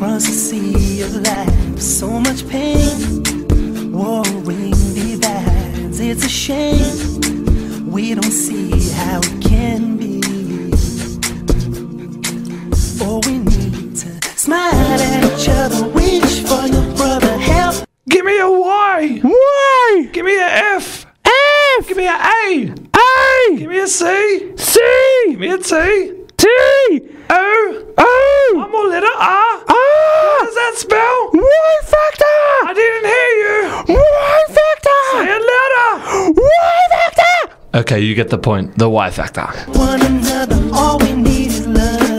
across the sea of life, so much pain, warring divides. It's a shame we don't see how it can be. Oh, we need to smile at each other, wish for your brother, help. Give me a Y. Y. Give me a F. F. Give me a A. A. Give me a C. C. Give me a T. T. O. O. One more letter. R. R. What does that spell? Y factor. I didn't hear you. Y factor. Say it louder. Y factor. Okay, you get the point. The Y factor. One another, all we need is love.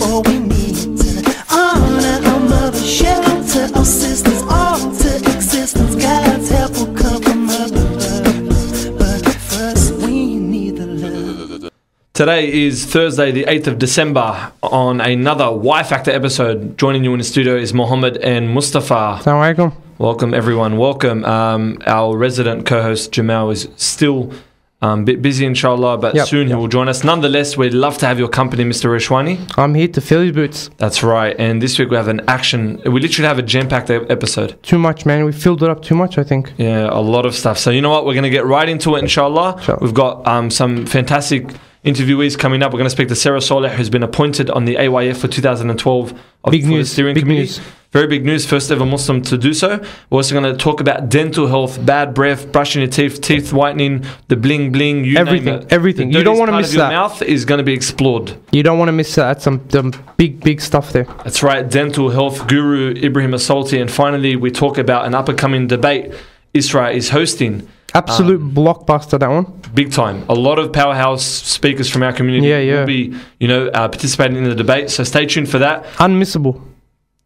All we need to honor our mother, shelter our sisters, all to existence. God's help will come from above, but first we need the love. Today is Thursday, the 8th of December. On another Y Factor episode, joining you in the studio is Mohammed and Mustafa. Assalamu alaikum. Welcome, everyone. Welcome. Our resident co-host Jamal is still a bit busy, inshallah, but soon he will join us. Nonetheless, we'd love to have your company, Mr. Rishwani. I'm here to fill your boots. That's right. And this week we have an action. We literally have a jam-packed episode. Too much, man. We filled it up too much, I think. Yeah, a lot of stuff. So you know what? We're going to get right into it, inshallah. Sure. We've got some fantastic interviewees coming up. We're going to speak to Sara Saleh, who's been appointed on the AYF for 2012 Big for news. the steering Big committee. news. Very big news, first ever Muslim to do so. We're also going to talk about dental health, bad breath, brushing your teeth, teeth whitening, the bling bling, you Everything, name it. everything. The You don't want to dirtiest miss part of that. your mouth is going to be explored. You don't want to miss that. That's some big stuff there. That's right, dental health guru Ibrahim Al-Salti. And finally, we talk about an up-and-coming debate ISRA is hosting. Absolute blockbuster, that one. Big time. A lot of powerhouse speakers from our community will be, participating in the debate. So stay tuned for that. Unmissable.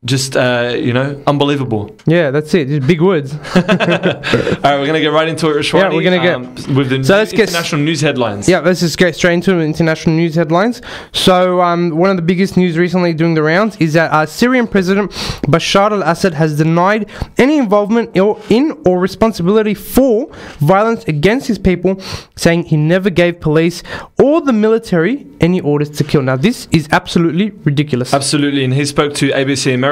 Just, unbelievable. Yeah, that's it. Just big words. All right, we're going to get right into it, Rishwani. Yeah, we're going to get... with the international news headlines. Yeah, let's just get straight into international news headlines. So, one of the biggest news recently doing the rounds is that Syrian President Bashar al-Assad has denied any involvement or responsibility for violence against his people, saying he never gave police or the military any orders to kill. Now, this is absolutely ridiculous. Absolutely, and he spoke to ABC America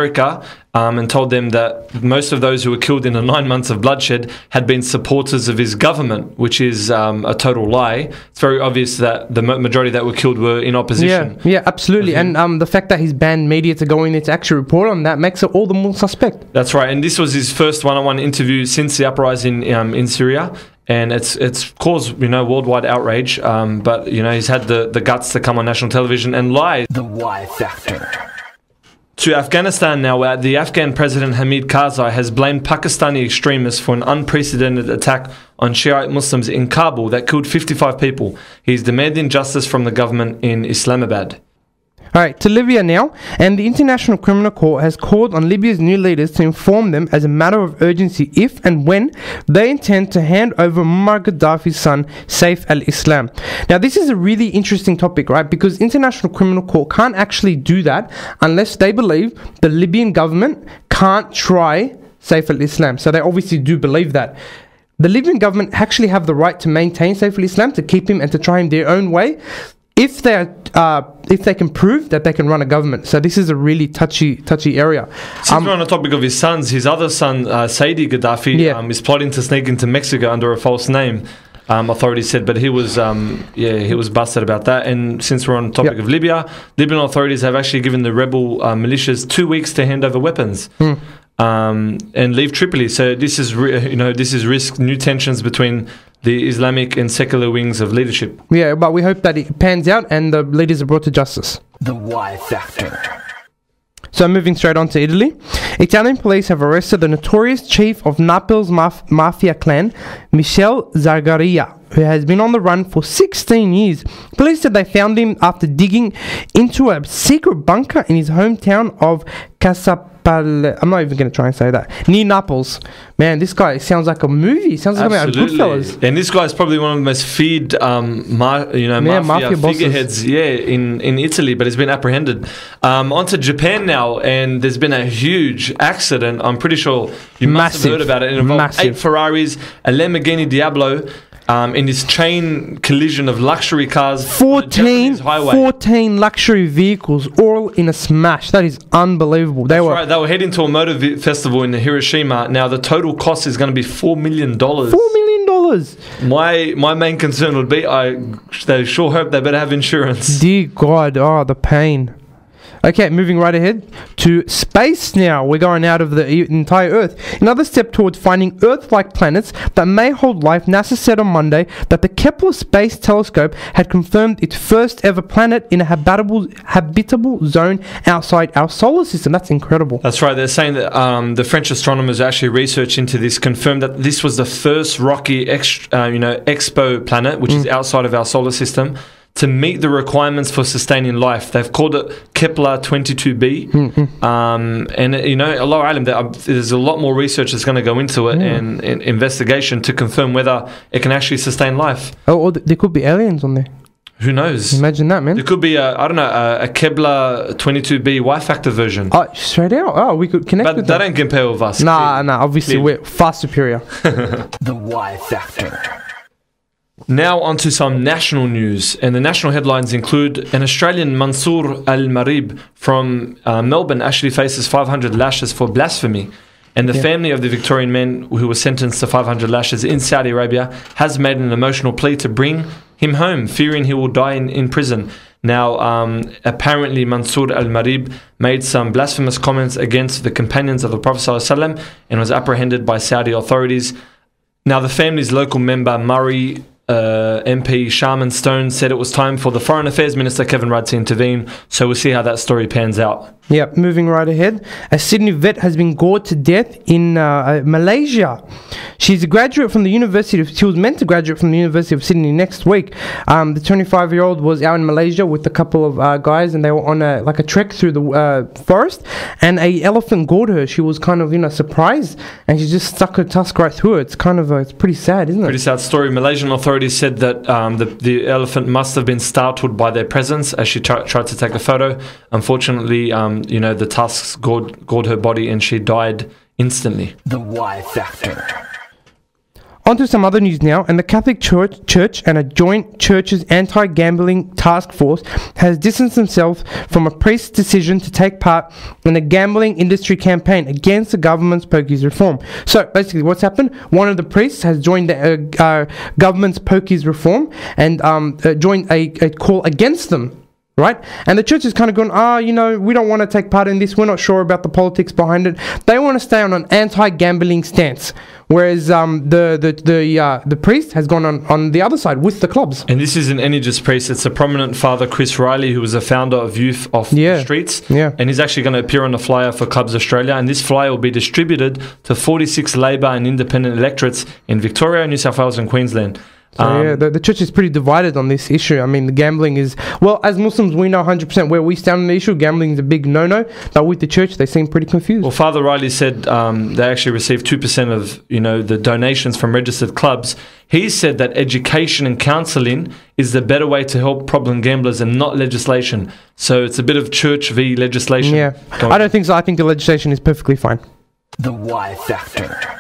and told them that most of those who were killed in the 9 months of bloodshed had been supporters of his government, which is a total lie. It's very obvious that the majority that were killed were in opposition. Yeah, absolutely. And the fact that he's banned media to go in there to actually report on that makes it all the more suspect. That's right, and this was his first one-on-one interview since the uprising in Syria. And it's caused, worldwide outrage. But, he's had the guts to come on national television and lie. The Y Factor. To Afghanistan now, the Afghan President Hamid Karzai has blamed Pakistani extremists for an unprecedented attack on Shiite Muslims in Kabul that killed 55 people. He's demanding justice from the government in Islamabad. All right, to Libya now, and the International Criminal Court has called on Libya's new leaders to inform them as a matter of urgency if and when they intend to hand over Muammar Gaddafi's son, Saif al-Islam. Now, this is a really interesting topic, right? Because International Criminal Court can't actually do that unless they believe the Libyan government can't try Saif al-Islam. So they obviously do believe that. The Libyan government actually have the right to maintain Saif al-Islam, to keep him and to try him their own way, if they can prove that they can run a government. So this is a really touchy area. Since we're on the topic of his sons, his other son, Saidi Gaddafi, is plotting to sneak into Mexico under a false name. Authorities said, but he was busted about that. And since we're on the topic of Libya, Libyan authorities have actually given the rebel militias 2 weeks to hand over weapons. And leave Tripoli. So this is risk new tensions between the Islamic and secular wings of leadership. Yeah, but we hope that it pans out and the leaders are brought to justice. The Y Factor. So moving straight on to Italy, Italian police have arrested the notorious chief of Naples mafia clan, Michele Zargaria, who has been on the run for 16 years. Police said they found him after digging into a secret bunker in his hometown of I'm not even going to try and say that. Near Naples. Man, this guy sounds like a movie. Sounds like a Goodfellas. And this guy is probably one of the most feared mafia figureheads in Italy, but he's been apprehended. On to Japan now, and there's been a huge accident. I'm pretty sure you must have heard about it. It involved 8 Ferraris, a Lamborghini Diablo, in this chain collision of luxury cars. 14 luxury vehicles all in a smash. That is unbelievable. They were heading to a motor festival in Hiroshima. Now the total cost is going to be $4 million. $4 million. My main concern would be they sure hope they better have insurance. Dear God, the pain. Okay, moving right ahead to space now. We're going out of the entire Earth. Another step towards finding Earth-like planets that may hold life. NASA said on Monday that the Kepler Space Telescope had confirmed its first ever planet in a habitable zone outside our solar system. That's incredible. That's right. They're saying that the French astronomers actually researched into this, confirmed that this was the first rocky expo planet, which is outside of our solar system, to meet the requirements for sustaining life. They've called it Kepler 22b. And, Allah Alam, there's a lot more research that's going to go into it and investigation to confirm whether it can actually sustain life. Or there could be aliens on there. Who knows? Imagine that, man. There could be a Kepler 22b Y-factor version. Straight out. We could connect with that. But that ain't compare with us. Nah, obviously we're far superior. The Y-factor. Now onto some national news, and the national headlines include an Australian Mansour Al-Marib from Melbourne actually faces 500 lashes for blasphemy, and the family of the Victorian man who was sentenced to 500 lashes in Saudi Arabia has made an emotional plea to bring him home, fearing he will die in prison. Now, apparently Mansour Al-Marib made some blasphemous comments against the companions of the Prophet ﷺ and was apprehended by Saudi authorities. Now, the family's local member, Murray MP Sharman Stone, said it was time for the Foreign Affairs Minister Kevin Rudd to intervene, so we'll see how that story pans out. Yep, moving right ahead. A Sydney vet has been gored to death in Malaysia. She's a graduate from the University of... She was meant to graduate from the University of Sydney next week. The 25-year-old was out in Malaysia with a couple of guys, and they were on a trek through the forest, and a elephant gored her. She was kind of, surprised, and she just stuck her tusk right through it. It's kind of... it's pretty sad, isn't it? Pretty sad story. Malaysian authorities said that the elephant must have been startled by their presence as she tried to take a photo. Unfortunately, the tusks gored her body and she died instantly. The Y-factor. On to some other news now, and the Catholic Church and a joint churches anti-gambling task force has distanced themselves from a priest's decision to take part in a gambling industry campaign against the government's pokies reform. So basically what's happened, one of the priests has joined the government's pokies reform and joined a call against them. Right? And the church is kind of going, we don't want to take part in this. We're not sure about the politics behind it. They want to stay on an anti-gambling stance. Whereas the priest has gone on the other side with the clubs. And this isn't any just priest. It's a prominent father, Chris Riley, who was a founder of Youth Off the Streets. Yeah. And he's actually going to appear on the flyer for Clubs Australia. And this flyer will be distributed to 46 Labor and independent electorates in Victoria, New South Wales and Queensland. So the church is pretty divided on this issue. I mean, the gambling is... Well, as Muslims, we know 100% where we stand on the issue. Gambling is a big no-no. But with the church, they seem pretty confused. Well, Father Riley said they actually received 2% of, the donations from registered clubs. He said that education and counselling is the better way to help problem gamblers and not legislation. So it's a bit of church v legislation. Yeah. I don't think so. I think the legislation is perfectly fine. The Y-factor.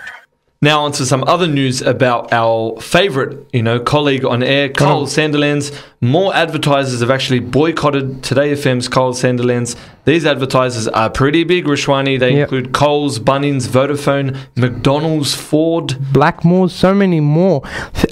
Now on to some other news about our favourite, colleague on air, Carl Sandilands. More advertisers have actually boycotted Today FM's Carl Sandilands. These advertisers are pretty big, Rishwani. They include Coles, Bunnings, Vodafone, McDonald's, Ford, Blackmores, so many more.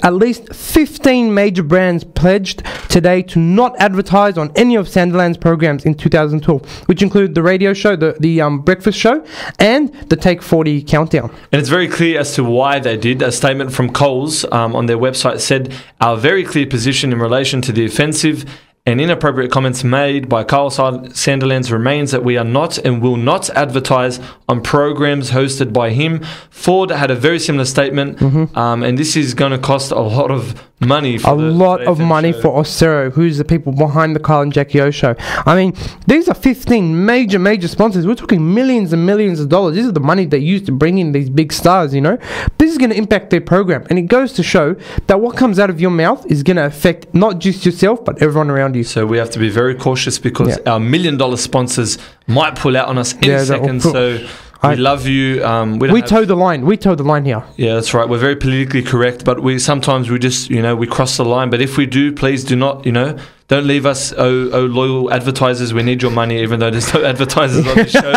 At least 15 major brands pledged today to not advertise on any of Sandilands' programs in 2012, which include the radio show, the breakfast show, and the Take 40 countdown. And it's very clear as to why they did. A statement from Coles on their website said, "Our very clear position in relation to the offensive and inappropriate comments made by Carl Sandilands remains that we are not and will not advertise on programs hosted by him." Ford had a very similar statement, and this is going to cost a lot of money. For money for ISRA, who's the people behind the Kyle and Jackie O show. I mean, these are 15 major sponsors. We're talking millions and millions of dollars. This is the money they use to bring in these big stars, This is going to impact their program, and it goes to show that what comes out of your mouth is going to affect not just yourself, but everyone around you. So we have to be very cautious because our $1 million sponsors might pull out on us any second. So We love you. We toe the line. We toe the line here. Yeah, that's right. We're very politically correct, but sometimes we just, we cross the line. But if we do, please do not, don't leave us, oh loyal advertisers. We need your money, even though there's no advertisers on the show.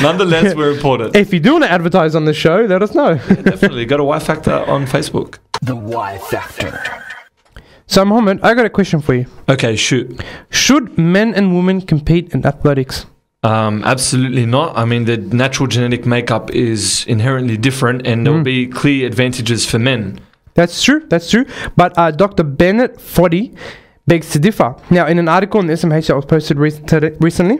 Nonetheless, we're important. If you do want to advertise on the show, let us know. Yeah, definitely. Go to Y Factor on Facebook. The Y Factor. So, Mohammed, I got a question for you. Okay, shoot. Should men and women compete in athletics? Absolutely not. I mean, the natural genetic makeup is inherently different, and there will be clear advantages for men. That's true. But Dr. Bennett Foddy begs to differ. Now, in an article on the SMH that was posted recently,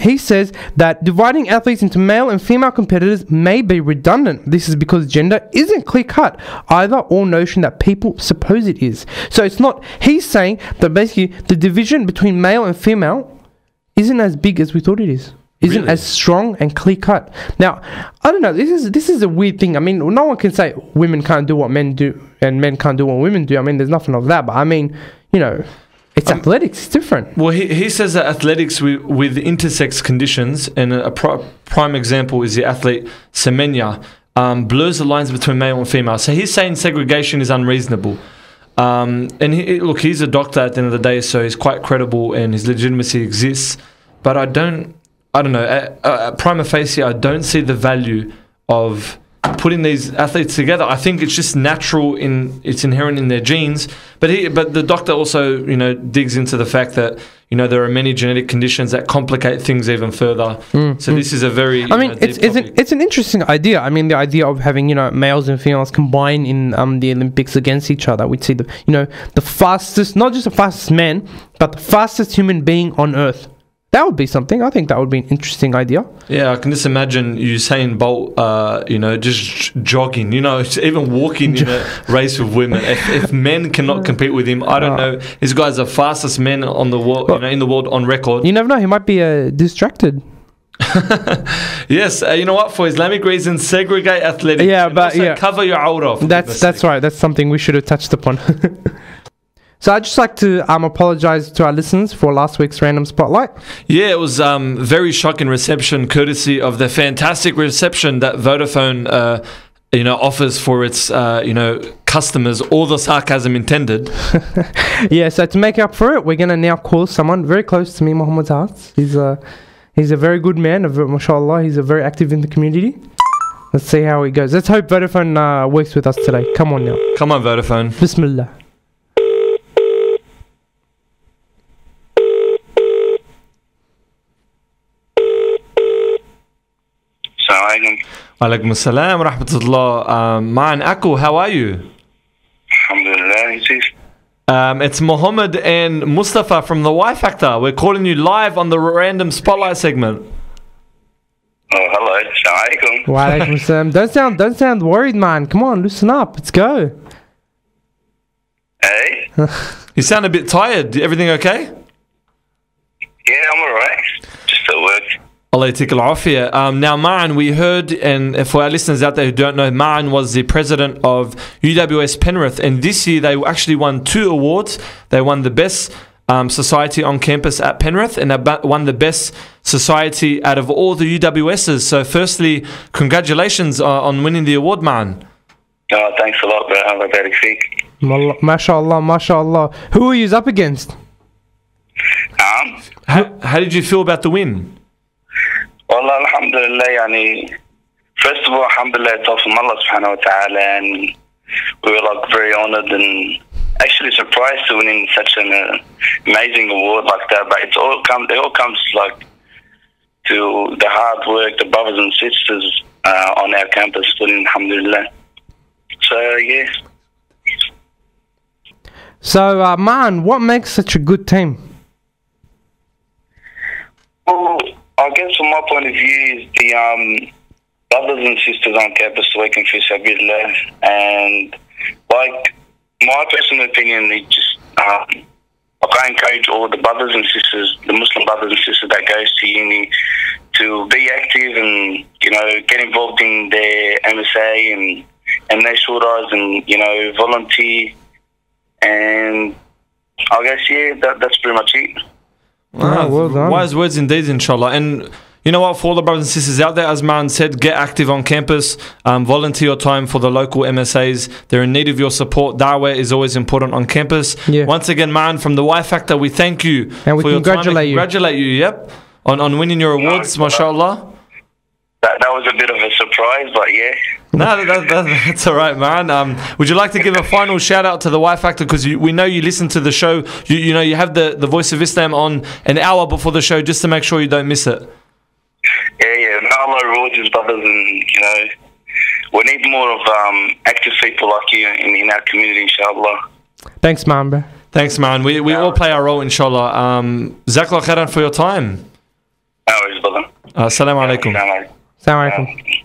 he says that dividing athletes into male and female competitors may be redundant. This is because gender isn't clear-cut, either or notion that people suppose it is. So it's not. He's saying that basically the division between male and female isn't as big as we thought it is. Isn't Really? as strong and clear cut. Now, I don't know. This is a weird thing. I mean, no one can say women can't do what men do and men can't do what women do. I mean, there's nothing of that. But I mean, it's athletics. It's different. Well, he says that athletics with intersex conditions, and a prime example is the athlete Semenya, blurs the lines between male and female. So he's saying segregation is unreasonable. And he's a doctor at the end of the day, so he's quite credible and his legitimacy exists. But I don't know. Prima facie, I don't see the value of putting these athletes together. I think it's just natural, it's inherent in their genes. But the doctor also, digs into the fact that there are many genetic conditions that complicate things even further. So this is a very it's an interesting idea. I mean, the idea of having males and females combine in the Olympics against each other. We'd see the fastest, not just the fastest man, but the fastest human being on Earth. That would be something. I think that would be an interesting idea. Yeah, I can just imagine Usain Bolt, just jogging, even walking in a race with women. If men cannot compete with him, I don't know. This guy's the fastest man on the world, in the world on record. You never know. He might be distracted. Yes, you know what? For Islamic reasons, segregate athletics. Yeah, but cover your awrah. That's right. That's something we should have touched upon. So I'd just like to apologise to our listeners for last week's Random Spotlight. Yeah, it was very shocking reception, courtesy of the fantastic reception that Vodafone, offers for its, customers. All the sarcasm intended. Yeah, so to make up for it, we're going to now call someone very close to me, Mohammed's heart. He's a very good man, mashallah. He's very active in the community. Let's see how he goes. Let's hope Vodafone works with us today. Come on now. Come on, Vodafone. Bismillah. Alaikum assalam wa rahmatullah. Ma'an Akku, how are you? Alhamdulillah. It's Mohammed and Mustafa from the Y Factor. We're calling you live on the Random Spotlight segment. Oh, hello. Assalamualaikum. Wa alaikum assalam. Don't sound worried, man. Come on, loosen up. Let's go. Hey? You sound a bit tired. Everything okay? Yeah, I'm alright. Just at work. Allah yatik al-afiyah. Now, Ma'an, we heard, and for our listeners out there who don't know, Ma'an was the president of UWS Penrith, and this year they actually won 2 awards. They won the best society on campus at Penrith, and they won the best society out of all the UWSs. So firstly, congratulations on winning the award, Ma'an. Oh, thanks a lot, bro. I'm about to speak. MashaAllah, MashaAllah. Who are you up against? How did you feel about the win? Well, alhamdulillah, first of all, alhamdulillah, it's all from Allah subhanahu wa ta'ala, and we were very honored and actually surprised to winning such an amazing award like that. But it all comes to the hard work, the brothers and sisters on our campus, alhamdulillah. So, yeah. So, Man, what makes such a good team? Well, I guess from my point of view is the brothers and sisters on campus working for Sabilillah, and my personal opinion is just I encourage all the brothers and sisters, the Muslim brothers and sisters that goes to uni, to be active and get involved in their MSA and their shuras and volunteer, and I guess that's pretty much it. Well done. Wise words indeed, inshallah. And You know what, for all the brothers and sisters out there, as Maran said, get active on campus, volunteer your time for the local MSAs. They're in need of your support. Dawah is always important on campus. Yeah. Once again, Maran, from the Y Factor, we thank you and we for your time. Congratulate you. Congratulate you, yep, on winning your awards, mashallah. That was a bit of a surprise, but yeah. No, that's all right, man. Would you like to give a final shout out to the Y Factor, because we know you listen to the show. You know you have the Voice of Islam on an hour before the show just to make sure you don't miss it. Yeah. Allah rewards his brothers, and we need more of active people like you in our community, inshallah. Thanks, man, bro. Thanks, man. We all play our role, inshallah. Jazakallah khairan for your time. No worries, brother. Assalamu alaikum. Assalamu alaikum.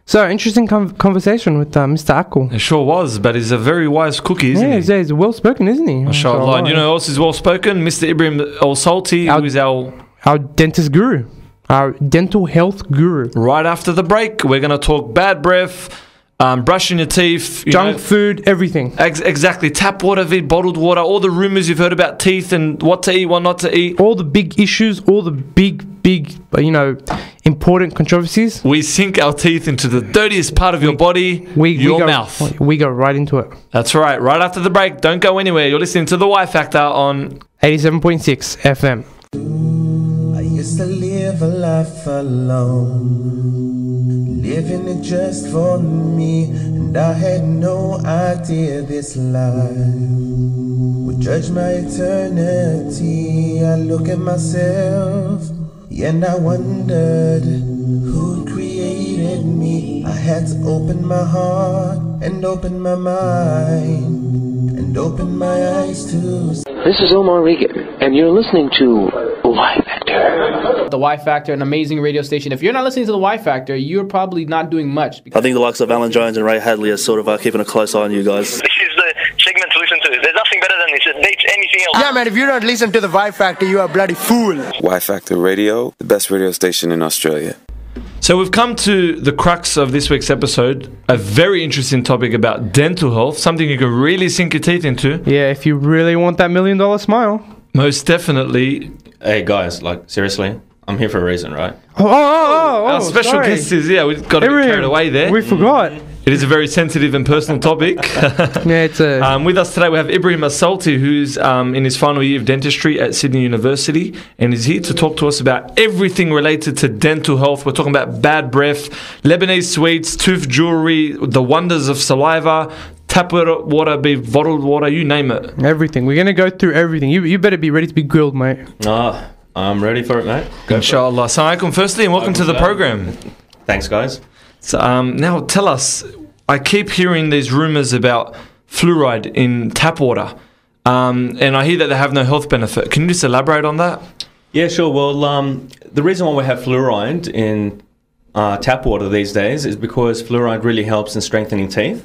So, interesting conversation with Mr. Akul. It sure was, but he's a very wise cookie, isn't he? Yeah, he's well-spoken, isn't he? Mashallah. And you know who else is well-spoken? Mr. Ibrahim Al-Salti, who is our dentist guru. Our dental health guru. Right after the break, we're going to talk bad breath, brushing your teeth, junk food, everything. Exactly. Tap water, bottled water, all the rumours you've heard about teeth and what to eat, what not to eat. All the big issues, all the big, important controversies. We sink our teeth into the dirtiest part of your body, your mouth. We go right into it. That's right. Right after the break. Don't go anywhere. You're listening to The Y Factor on 87.6 FM. I used to live a life alone, living it just for me, and I had no idea this life would judge my eternity. I look at myself and I wondered who created me. I had to open my heart and open my mind and open my eyes to. This is Omar Regan, and you're listening to Y Factor. The Y Factor, an amazing radio station. If you're not listening to the Y Factor, you're probably not doing much. I think the likes of Alan Jones and Ray Hadley are sort of keeping a close eye on you guys. This is the segment to listen to. There's nothing better than this. It beats anything else. Yeah, man, if you don't listen to the Y Factor, you are a bloody fool. Y Factor Radio, the best radio station in Australia. So we've come to the crux of this week's episode, a very interesting topic about dental health, something you can really sink your teeth into. Yeah, if you really want that $1 million smile. Most definitely. Hey guys, seriously, I'm here for a reason, right? Our special guest is, we got a bit carried away there. We forgot. It is a very sensitive and personal topic. It's with us today we have Ibrahim Al-Salti, who's in his final year of dentistry at Sydney University, and he's here to talk to us about everything related to dental health. We're talking about bad breath, Lebanese sweets, tooth jewelry, the wonders of saliva, tap water, bottled water, you name it. Everything. We're going to go through everything. You better be ready to be grilled, mate. I'm ready for it, mate. Inshallah. Assalamu alaikum firstly, and welcome to the program. Thanks, guys. So, now tell us, I keep hearing these rumours about fluoride in tap water, and I hear that they have no health benefit. Can you just elaborate on that? Yeah, sure. Well, the reason why we have fluoride in tap water these days is because fluoride really helps in strengthening teeth.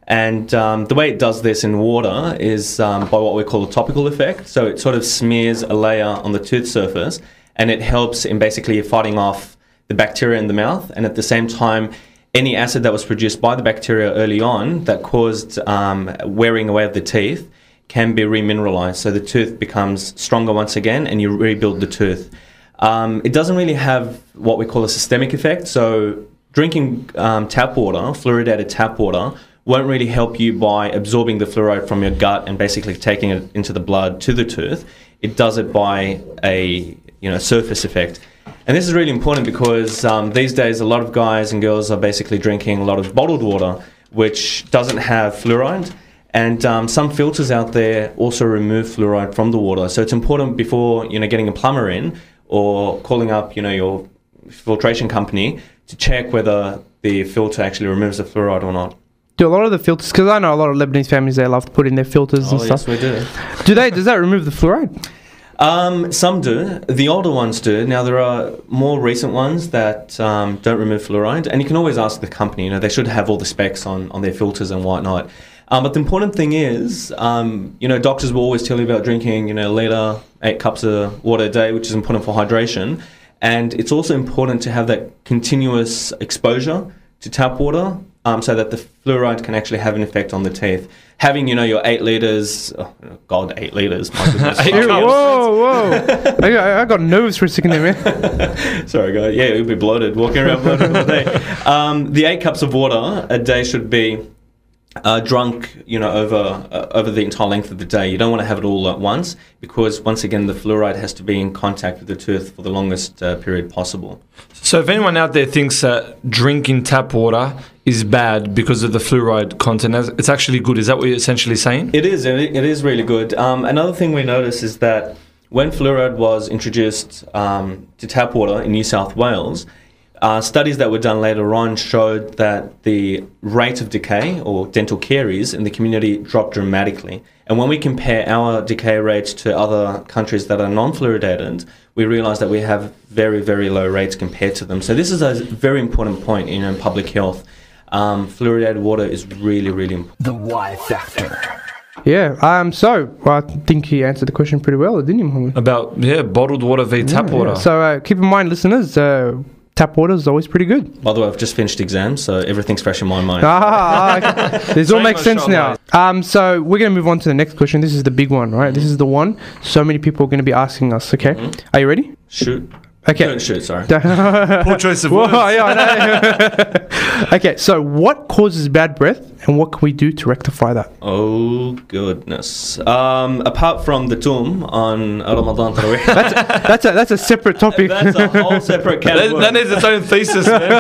And the way it does this in water is by what we call a topical effect. So it sort of smears a layer on the tooth surface, and it helps in basically fighting off the bacteria in the mouth, and at the same time, any acid that was produced by the bacteria early on that caused wearing away of the teeth can be remineralized. So the tooth becomes stronger once again, and you rebuild the tooth. It doesn't really have what we call a systemic effect. So drinking tap water, fluoridated tap water, won't really help you by absorbing the fluoride from your gut and basically taking it into the blood to the tooth. It does it by a surface effect. And this is really important because these days a lot of guys and girls are basically drinking a lot of bottled water, which doesn't have fluoride. And some filters out there also remove fluoride from the water. So it's important before getting a plumber in or calling up your filtration company to check whether the filter actually removes the fluoride or not. Do a lot of the filters, because I know a lot of Lebanese families, they love to put in their filters and stuff. Yes, we do. Does that remove the fluoride? Some do. The older ones do. Now, there are more recent ones that don't remove fluoride, and you can always ask the company. They should have all the specs on their filters and whatnot. But the important thing is, doctors will always tell you about drinking, a litre, 8 cups of water a day, which is important for hydration. And it's also important to have that continuous exposure to tap water so that the fluoride can actually have an effect on the teeth. Having, your 8 litres, 8 litres, my goodness. Whoa. I got nervous for a second there, man. Sorry, guys. Yeah, you'll be bloated, walking around bloated all day. The 8 cups of water a day should be drunk, over the entire length of the day. You don't want to have it all at once because, once again, the fluoride has to be in contact with the tooth for the longest period possible. So if anyone out there thinks that drinking tap water is bad because of the fluoride content, it's actually good. Is that what you're essentially saying? It is. It is really good. Another thing we noticed is that when fluoride was introduced to tap water in New South Wales, studies that were done later on showed that the rate of decay or dental caries in the community dropped dramatically. And when we compare our decay rates to other countries that are non-fluoridated, we realise that we have very, very low rates compared to them. So this is a very important point in public health. Fluoridated water is really, really important. The Y Factor. Yeah, so I think he answered the question pretty well, didn't he, Mohammed? About, bottled water v tap water. Yeah. So keep in mind, listeners, tap water is always pretty good. By the way, I've just finished exams, so everything's fresh in my mind. This all makes sense now. So we're going to move on to the next question. This is the big one, right? This is the one so many people are going to be asking us, okay? Mm-hmm. Are you ready? Shoot. Okay. Don't shoot, sorry. Poor choice of words. Yeah, I know. Okay, so what causes bad breath and what can we do to rectify that? Oh, goodness. Apart from the tomb on Ramadan Tarawih. That's a separate topic. That's a whole separate category. That needs its own thesis, man.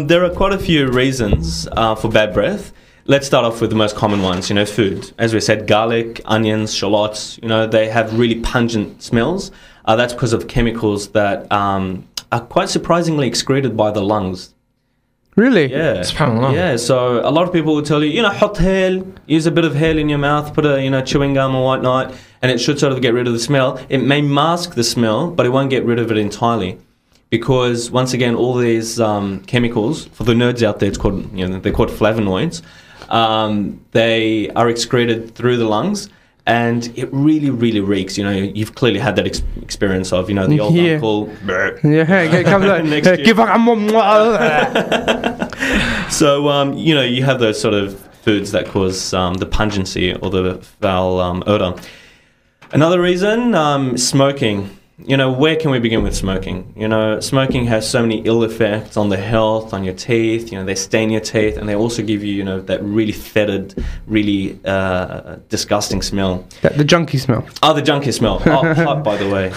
There are quite a few reasons for bad breath. Let's start off with the most common ones, food. As we said, garlic, onions, shallots, they have really pungent smells. That's because of chemicals that are quite surprisingly excreted by the lungs. Really? Yeah. Yeah, so a lot of people will tell you, hot hail, use a bit of hail in your mouth, put a, chewing gum or whatnot, and it should sort of get rid of the smell. It may mask the smell, but it won't get rid of it entirely. Because, once again, all these chemicals, for the nerds out there, it's called, they're called flavonoids. They are excreted through the lungs, and it really, really reeks. You've clearly had that experience of, the old uncle. So, you have those sort of foods that cause the pungency or the foul odor. Another reason, smoking. Where can we begin with smoking? Smoking has so many ill effects on the health, on your teeth. They stain your teeth, and they also give you, that really fetid, really disgusting smell. The junky smell. Oh, the junky smell. Oh, hot, by the way.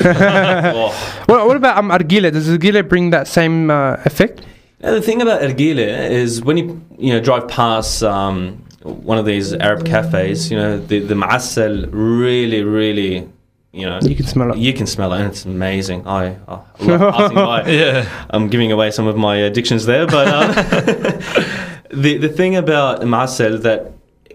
What about argile? Does argile bring that same effect? The thing about argile is when you drive past one of these Arab cafes, the ma'assal really, really... you can smell it. You can smell it, and it's amazing. I love passing by. Yeah. I'm giving away some of my addictions there, but the thing about ma'asal that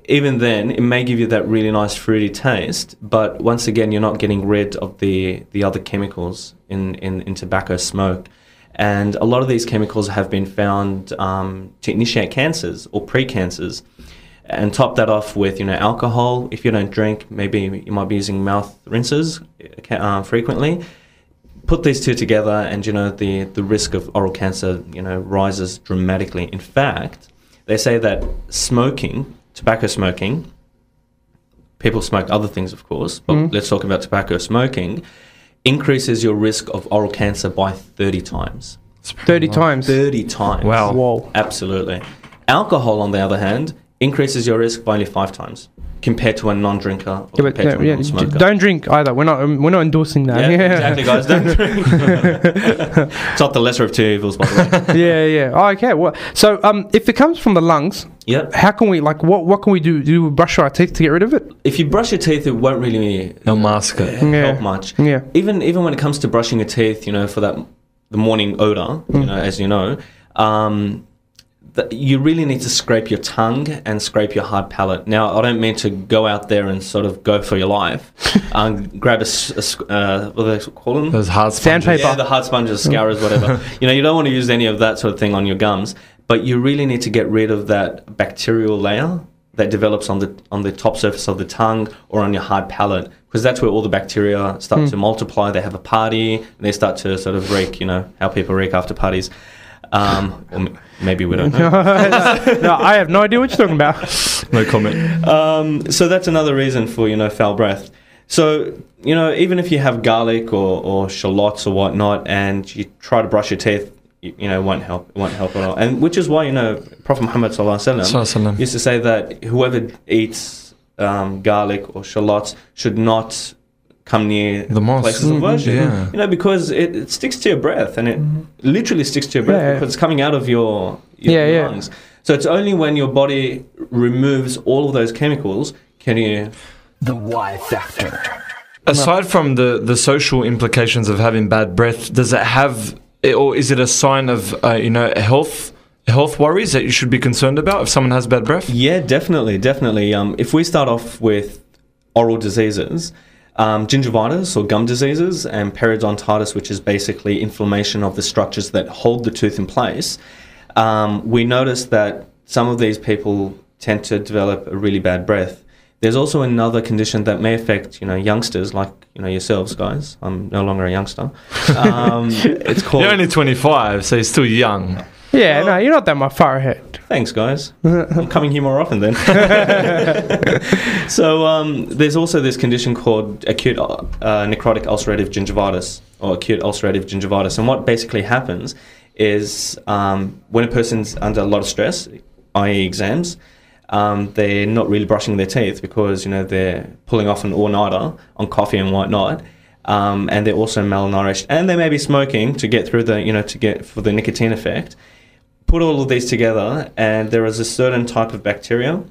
even then it may give you that really nice fruity taste, but once again you're not getting rid of the other chemicals in tobacco smoke. And a lot of these chemicals have been found to initiate cancers or pre-cancers. And top that off with, alcohol. If you don't drink, maybe you might be using mouth rinses frequently. Put these two together and, the risk of oral cancer, rises dramatically. In fact, they say that tobacco smoking, people smoke other things, of course, but let's talk about tobacco smoking, increases your risk of oral cancer by 30 times. 30 times? 30 times. Wow. Whoa. Absolutely. Alcohol, on the other hand, increases your risk by only 5 times compared to a non-drinker or compared to a non-smoker. Don't drink either. We're not endorsing that. Yeah, exactly, guys. Don't drink. It's not the lesser of two evils, by the way. Yeah. Oh, okay. Well, so if it comes from the lungs, how can we what can we do? Do we brush our teeth to get rid of it? If you brush your teeth, it won't really mask it. Help much. Yeah. Even when it comes to brushing your teeth, for the morning odor, as you know. You really need to scrape your tongue and scrape your hard palate. Now, I don't mean to go out there and sort of go for your life. Grab what do they call them? Those hard sponges. Sandpaper. Yeah, the hard sponges, scourers, whatever. You don't want to use any of that sort of thing on your gums, but you really need to get rid of that bacterial layer that develops on the top surface of the tongue or on your hard palate, because that's where all the bacteria start to multiply. They have a party, and they start to sort of reek, how people reek after parties. Or maybe we don't know. No, I have no idea what you're talking about. No comment. So that's another reason for, foul breath. So, even if you have garlic or shallots or whatnot and you try to brush your teeth, it won't help. It won't help at all. And which is why, Prophet Muhammad ﷺ used to say that whoever eats garlic or shallots should not come near the places of worship. Because it sticks to your breath, and it literally sticks to your breath because it's coming out of your lungs. So it's only when your body removes all of those chemicals can you... The Y factor. Aside from the social implications of having bad breath, does it have, or is it a sign of health worries that you should be concerned about if someone has bad breath? Yeah, definitely. If we start off with oral diseases, gingivitis or gum diseases, and periodontitis, which is basically inflammation of the structures that hold the tooth in place, we notice that some of these people tend to develop a really bad breath. There's also another condition that may affect, youngsters like, yourselves, guys. I'm no longer a youngster. It's called... You're only 25, so you're still young. Yeah, no, you're not that far ahead. Thanks, guys. I'm coming here more often then. So there's also this condition called acute necrotic ulcerative gingivitis, or acute ulcerative gingivitis. And what basically happens is when a person's under a lot of stress, i.e. exams, they're not really brushing their teeth because, they're pulling off an all-nighter on coffee and whatnot. And they're also malnourished. And they may be smoking to get through for the nicotine effect. Put all of these together, and there is a certain type of bacteria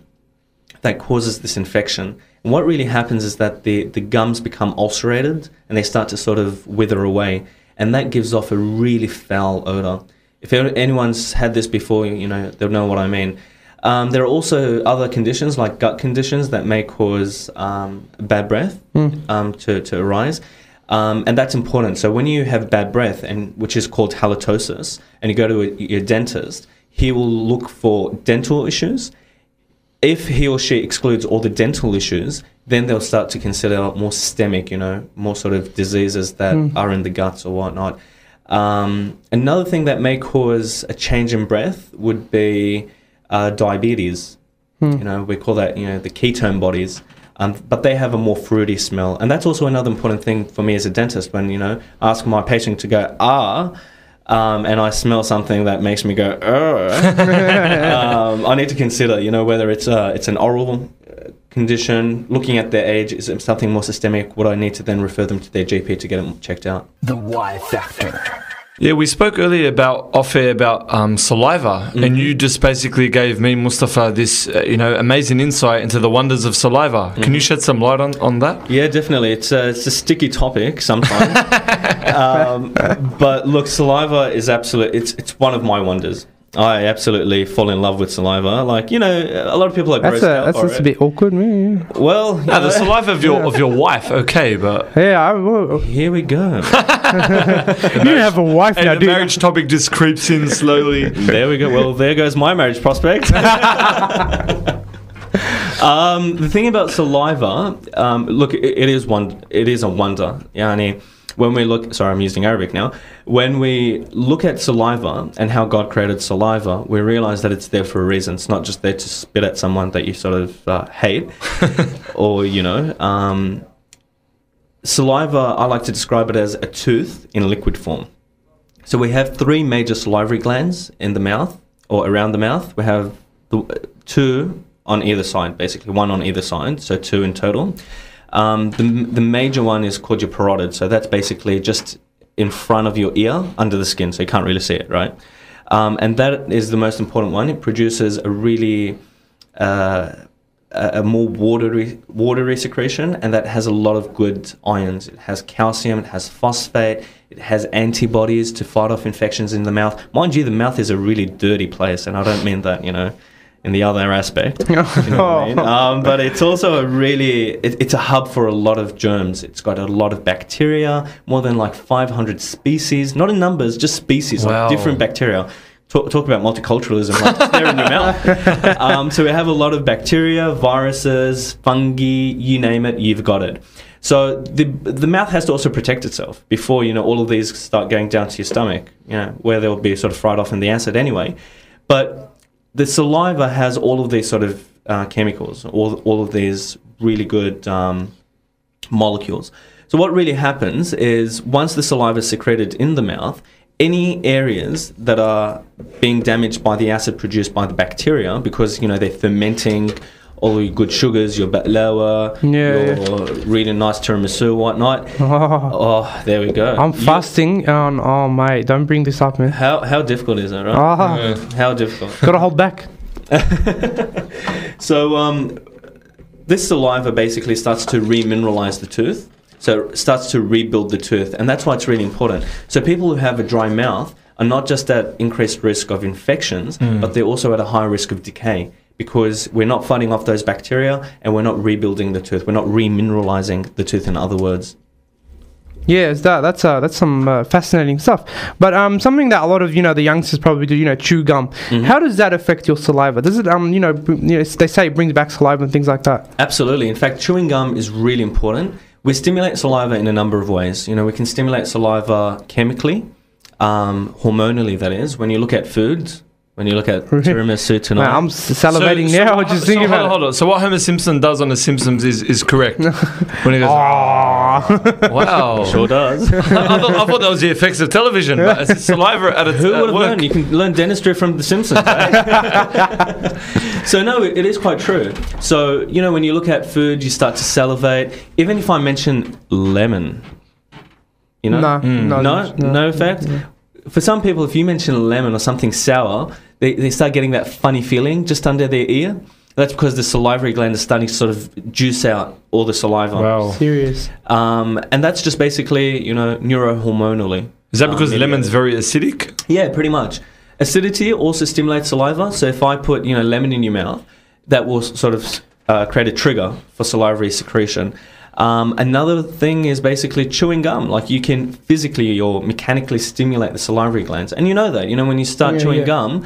that causes this infection. And what really happens is that the gums become ulcerated and they start to sort of wither away. And that gives off a really foul odor. If anyone's had this before, they'll know what I mean. There are also other conditions like gut conditions that may cause bad breath to arise. And that's important. So when you have bad breath, which is called halitosis, and you go to your dentist, he will look for dental issues. If he or she excludes all the dental issues, then they'll start to consider more systemic, more sort of diseases that are in the guts or whatnot. Another thing that may cause a change in breath would be diabetes. We call that, the ketone bodies. But they have a more fruity smell. And that's also another important thing for me as a dentist when, I ask my patient to go, and I smell something that makes me go, I need to consider, whether it's an oral condition, looking at their age, is it something more systemic? Would I need to then refer them to their GP to get them checked out? The Y factor. Yeah, we spoke earlier off-air about saliva, and you just basically gave me, Mustafa, this amazing insight into the wonders of saliva. Can you shed some light on that? Yeah, definitely. It's a sticky topic sometimes, but look, saliva is it's one of my wonders. I absolutely fall in love with saliva. Like, a lot of people are grossed out. That's a bit awkward, man. Well, the saliva of your wife, okay, but here we go. You have a wife now, dude. The marriage topic just creeps in slowly. There we go. Well, there goes my marriage prospect. The thing about saliva, look, it is a wonder. Yani, when we look, sorry, I'm using Arabic now. When we look at saliva and how God created saliva, we realize that it's there for a reason. It's not just there to spit at someone that you sort of hate, or saliva. I like to describe it as a tooth in liquid form. So we have 3 major salivary glands in the mouth or around the mouth. We have 2 on either side, basically 1 on either side, so 2 in total. The major one is called your parotid, so that's basically just in front of your ear, under the skin, so you can't really see it, right? And that is the most important one. It produces a really a more watery secretion, and that has a lot of good ions. It has calcium, it has phosphate, it has antibodies to fight off infections in the mouth. Mind you, the mouth is a really dirty place, and I don't mean that, in the other aspect. You know what I mean? But it's also it's a hub for a lot of germs. It's got a lot of bacteria, more than like 500 species, not in numbers, just species, wow. Like different bacteria. Talk about multiculturalism, like there in your mouth. So we have a lot of bacteria, viruses, fungi, you name it, you've got it. So the mouth has to also protect itself before, all of these start going down to your stomach, where they'll be sort of fried off in the acid anyway. But the saliva has all of these sort of chemicals, all of these really good molecules. So what really happens is once the saliva is secreted in the mouth, any areas that are being damaged by the acid produced by the bacteria, because, they're fermenting all your good sugars, your baklava, your really nice tiramisu, whatnot. Oh, there we go. I'm fasting. Oh, mate, don't bring this up, man. How difficult is it, right? How difficult. Gotta hold back. So this saliva basically starts to remineralize the tooth. So it starts to rebuild the tooth. And that's why it's really important. So people who have a dry mouth are not just at increased risk of infections, but they're also at a high risk of decay, because we're not fighting off those bacteria and we're not rebuilding the tooth. We're not remineralizing the tooth, in other words. Yeah, that's some fascinating stuff. But something that a lot of the youngsters probably do, chew gum. How does that affect your saliva? Does it they say it brings back saliva and things like that? Absolutely. In fact, chewing gum is really important. We stimulate saliva in a number of ways. We can stimulate saliva chemically, hormonally, that is. When you look at foods, when you look at tiramisu tonight. Man, I'm salivating now. Just thinking about it. Hold on. So what Homer Simpson does on The Simpsons is correct. When he goes, wow. Sure does. I thought that was the effects of television, but it's saliva at its Who would have work. known? You can learn dentistry from The Simpsons. So no, it is quite true. So, when you look at food, you start to salivate. Even if I mention lemon, no effect? No. For some people, if you mention lemon or something sour, they start getting that funny feeling just under their ear. That's because the salivary gland is starting to sort of juice out all the saliva. Wow. Serious. And that's just basically, neurohormonally. Is that because lemon's very acidic? Yeah, pretty much. Acidity also stimulates saliva. So if I put, lemon in your mouth, that will sort of create a trigger for salivary secretion. Another thing is basically chewing gum. Like you can physically or mechanically stimulate the salivary glands. And you know that. When you start chewing gum,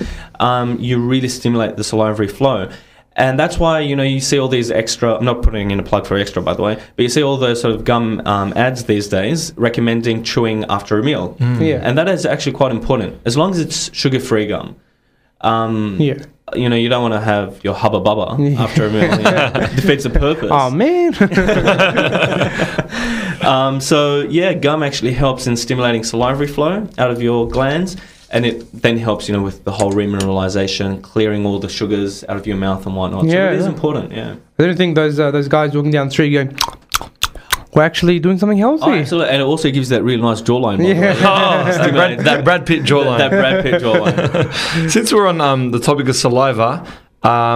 you really stimulate the salivary flow. And that's why, you see all these extra, I'm not putting in a plug for extra, by the way, but you see all those sort of gum ads these days recommending chewing after a meal. And that is actually quite important, as long as it's sugar-free gum. You don't want to have your hubba bubba after a meal. It defeats the purpose. Oh, man. So, gum actually helps in stimulating salivary flow out of your glands. And it then helps, with the whole remineralization, clearing all the sugars out of your mouth and whatnot. So it is important, I don't think those guys walking down the street going, we're actually doing something healthy. Oh, absolutely. And it also gives that really nice jawline. That Brad Pitt jawline. That Brad Pitt jawline. Since we're on the topic of saliva, I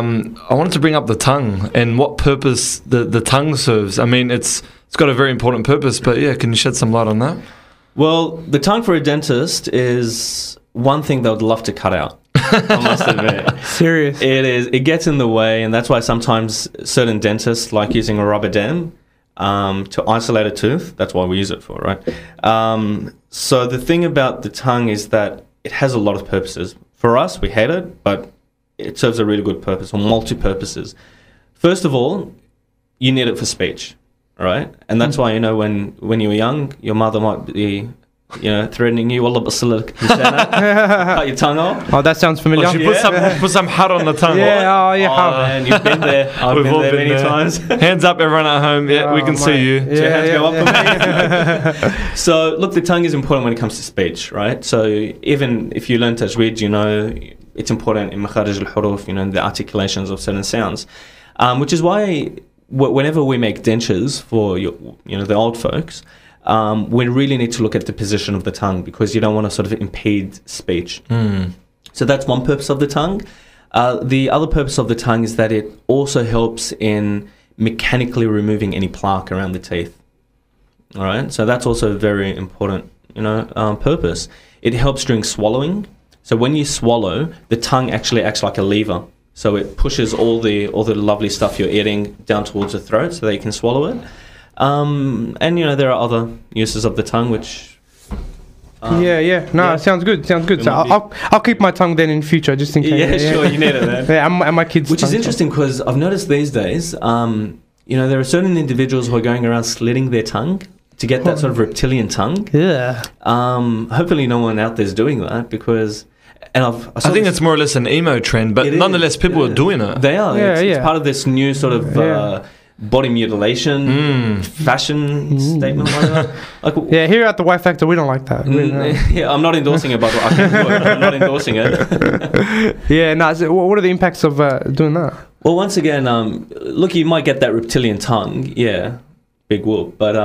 wanted to bring up the tongue and what purpose the tongue serves. I mean, it's got a very important purpose, but can you shed some light on that? Well, the tongue for a dentist is one thing they would love to cut out. I must admit. Serious. It is. It gets in the way, and that's why sometimes certain dentists like using a rubber dam to isolate a tooth. That's why we use it for, right? So the thing about the tongue is that it has a lot of purposes. For us, we hate it, but it serves a really good purpose, or multi-purposes. First of all, you need it for speech, right? And that's why, when you were young, your mother might be threatening you, cut your tongue off. Oh, that sounds familiar. She put some hat on the tongue. Man, you've been there. I've been there many times. Hands up, everyone at home. We can see you. Your hands go up for me. So, look, the tongue is important when it comes to speech, right? So, even if you learn tajweed, it's important in makharij al-huruf, the articulations of certain sounds, which is why whenever we make dentures for the old folks, we really need to look at the position of the tongue, because you don't want to sort of impede speech. So that's one purpose of the tongue. The other purpose of the tongue is that it also helps in mechanically removing any plaque around the teeth. All right, so that's also a very important, purpose. It helps during swallowing. So when you swallow, the tongue actually acts like a lever. So it pushes all the lovely stuff you're eating down towards the throat so that you can swallow it. And there are other uses of the tongue which it sounds good. So I'll keep my tongue then in future, just in case. Sure, you need it then. And my kids. Which is interesting, because I've noticed these days, there are certain individuals who are going around slitting their tongue to get that sort of reptilian tongue. Yeah. Hopefully no one out there is doing that because... And I think it's more or less an emo trend, but nonetheless people are doing it. They are. It's part of this new sort of... body mutilation, fashion statement, whatever. Here at the Y Factor, we don't like that. I'm not endorsing it, but I can do it. I'm not endorsing it. So what are the impacts of doing that? Well, once again, look, you might get that reptilian tongue, big whoop, but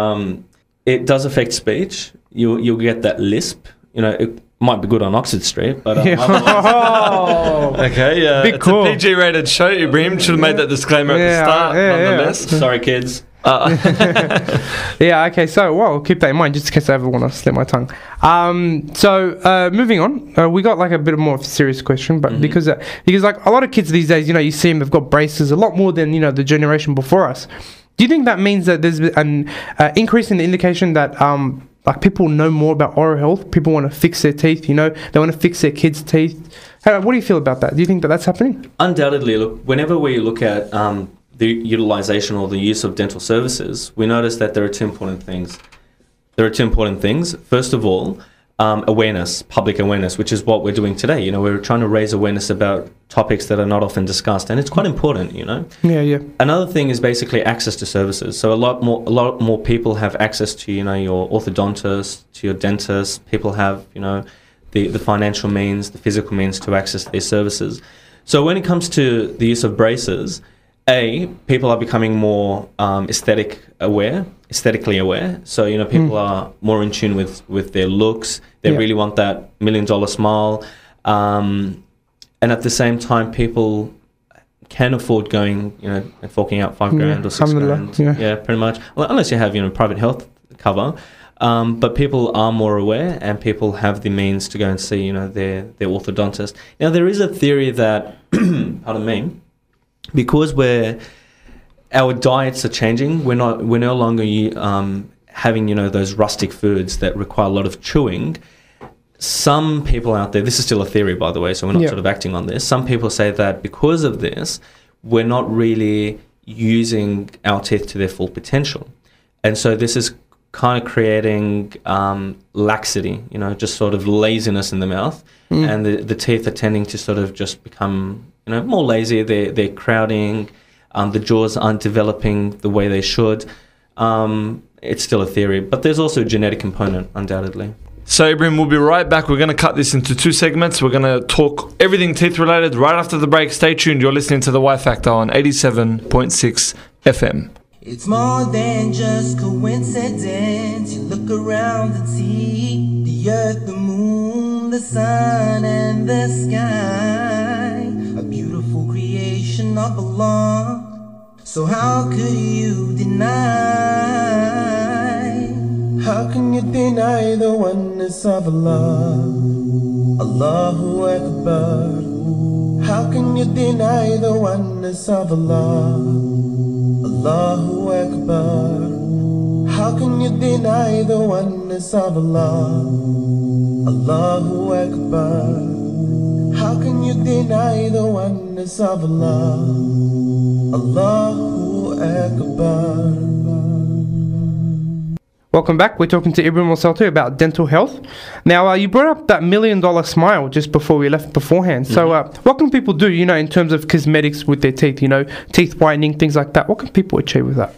it does affect speech. You'll get that lisp. It might be good on Oxford Street, but big it's cool. a PG-rated show. Ibrahim should have made that disclaimer at the start. Nonetheless, sorry, kids. Okay. So, we'll keep that in mind just in case I ever want to slit my tongue. Moving on, we got like a bit more of a serious question, but because like a lot of kids these days, you see them, they've got braces a lot more than the generation before us. Do you think that means that there's an increase in the indication that like people know more about oral health? People want to fix their teeth, they want to fix their kids' teeth. What do you feel about that? Do you think that that's happening? Undoubtedly. Look, whenever we look at the utilization or the use of dental services, we notice that there are two important things. First of all, awareness, public awareness, which is what we're doing today. We're trying to raise awareness about topics that are not often discussed, and it's quite important. Yeah. Another thing is basically access to services. So a lot more people have access to your orthodontist, to your dentist. People have the financial means, the physical means to access these services. So when it comes to the use of braces, people are becoming more aesthetically aware. So, people are more in tune with their looks. They really want that $1 million smile. And at the same time, people can afford going, and forking out $5,000 or $6,000. Yeah, pretty much. Well, unless you have, private health cover. But people are more aware, and people have the means to go and see, their orthodontist. Now, there is a theory that, pardon me, because our diets are changing, we're no longer having those rustic foods that require a lot of chewing. Some people out there, this is still a theory by the way, so we're not sort of acting on this. Some people say that because of this, we're not really using our teeth to their full potential, and so this is kind of creating laxity, just sort of laziness in the mouth, and the teeth are tending to sort of just become more lazy. They're crowding. The jaws aren't developing the way they should. It's still a theory, but there's also a genetic component, undoubtedly. So, Ibrahim, we'll be right back. We're going to cut this into two segments. We're going to talk everything teeth-related right after the break. Stay tuned. You're listening to The Y Factor on 87.6 FM. It's more than just coincidence. You look around and see the earth, the moon, the sun, and the sky. A beautiful creation of Allah. So how could you deny? How can you deny the oneness of Allah? Allahu Akbar. How can you deny the oneness of Allah? Allahu Akbar. How can you deny the oneness of Allah? Allahu Akbar. How can you deny the oneness of Allah? Allahu Akbar. Welcome back. We're talking to Ibrahim Al-Salti about dental health. Now, you brought up that $1 million smile just before we left beforehand. So, what can people do, in terms of cosmetics with their teeth, teeth whitening, things like that? What can people achieve with that?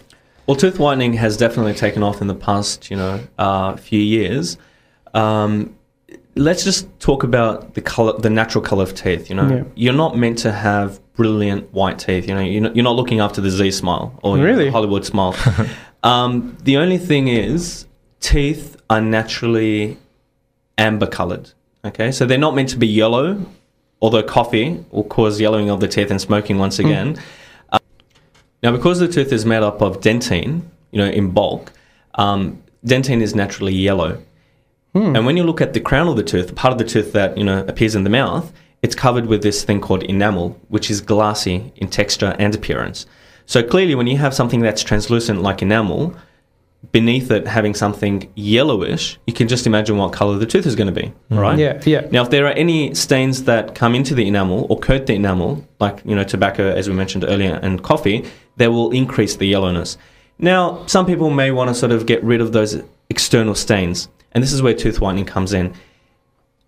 Well, tooth whitening has definitely taken off in the past, few years. Let's just talk about the color, the natural color of teeth. You're not meant to have brilliant white teeth. You're not looking after the Z smile or the Hollywood smile. The only thing is, teeth are naturally amber colored. Okay, so they're not meant to be yellow, although coffee will cause yellowing of the teeth and smoking once again. Now, because the tooth is made up of dentine, in bulk, dentine is naturally yellow. And when you look at the crown of the tooth, part of the tooth that appears in the mouth, it's covered with this thing called enamel, which is glassy in texture and appearance. So clearly, when you have something that's translucent like enamel, beneath it having something yellowish, you can just imagine what color the tooth is going to be, right? Yeah. Now, if there are any stains that come into the enamel or coat the enamel, like tobacco, as we mentioned earlier, and coffee, they will increase the yellowness. Now, some people may want to sort of get rid of those external stains, and this is where tooth whitening comes in.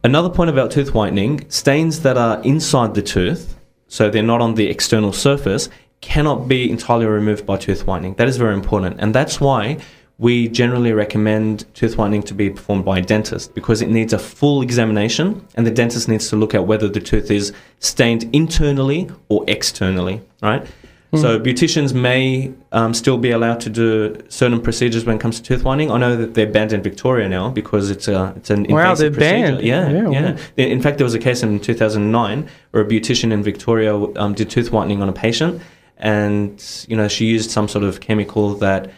Another point about tooth whitening, stains that are inside the tooth, so they're not on the external surface, cannot be entirely removed by tooth whitening. That is very important, and that's why we generally recommend tooth whitening to be performed by a dentist, because it needs a full examination, and the dentist needs to look at whether the tooth is stained internally or externally, right? So beauticians may still be allowed to do certain procedures when it comes to tooth whitening. I know that they're banned in Victoria now because it's an invasive procedure. Banned. Yeah. In fact, there was a case in 2009 where a beautician in Victoria did tooth whitening on a patient, and she used some sort of chemical that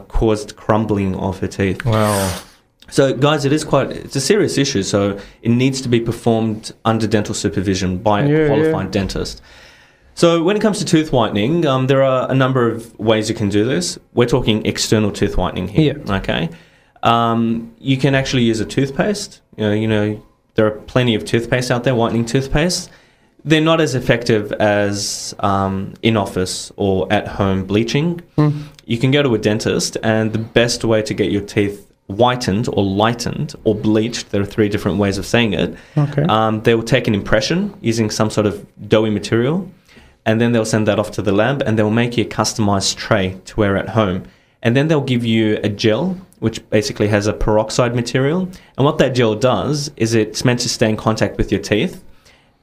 caused crumbling of her teeth. Wow. So, guys, it's a serious issue. So it needs to be performed under dental supervision by a qualified dentist. So when it comes to tooth whitening, there are a number of ways you can do this. We're talking external tooth whitening here, okay? You can actually use a toothpaste. There are plenty of toothpaste out there, whitening toothpaste. They're not as effective as in-office or at-home bleaching. You can go to a dentist, and the best way to get your teeth whitened or lightened or bleached, there are 3 different ways of saying it. Okay. They will take an impression using some sort of doughy material, and then they'll send that off to the lab, and they'll make you a customized tray to wear at home. And then they'll give you a gel, which basically has a peroxide material. And what that gel does is it's meant to stay in contact with your teeth,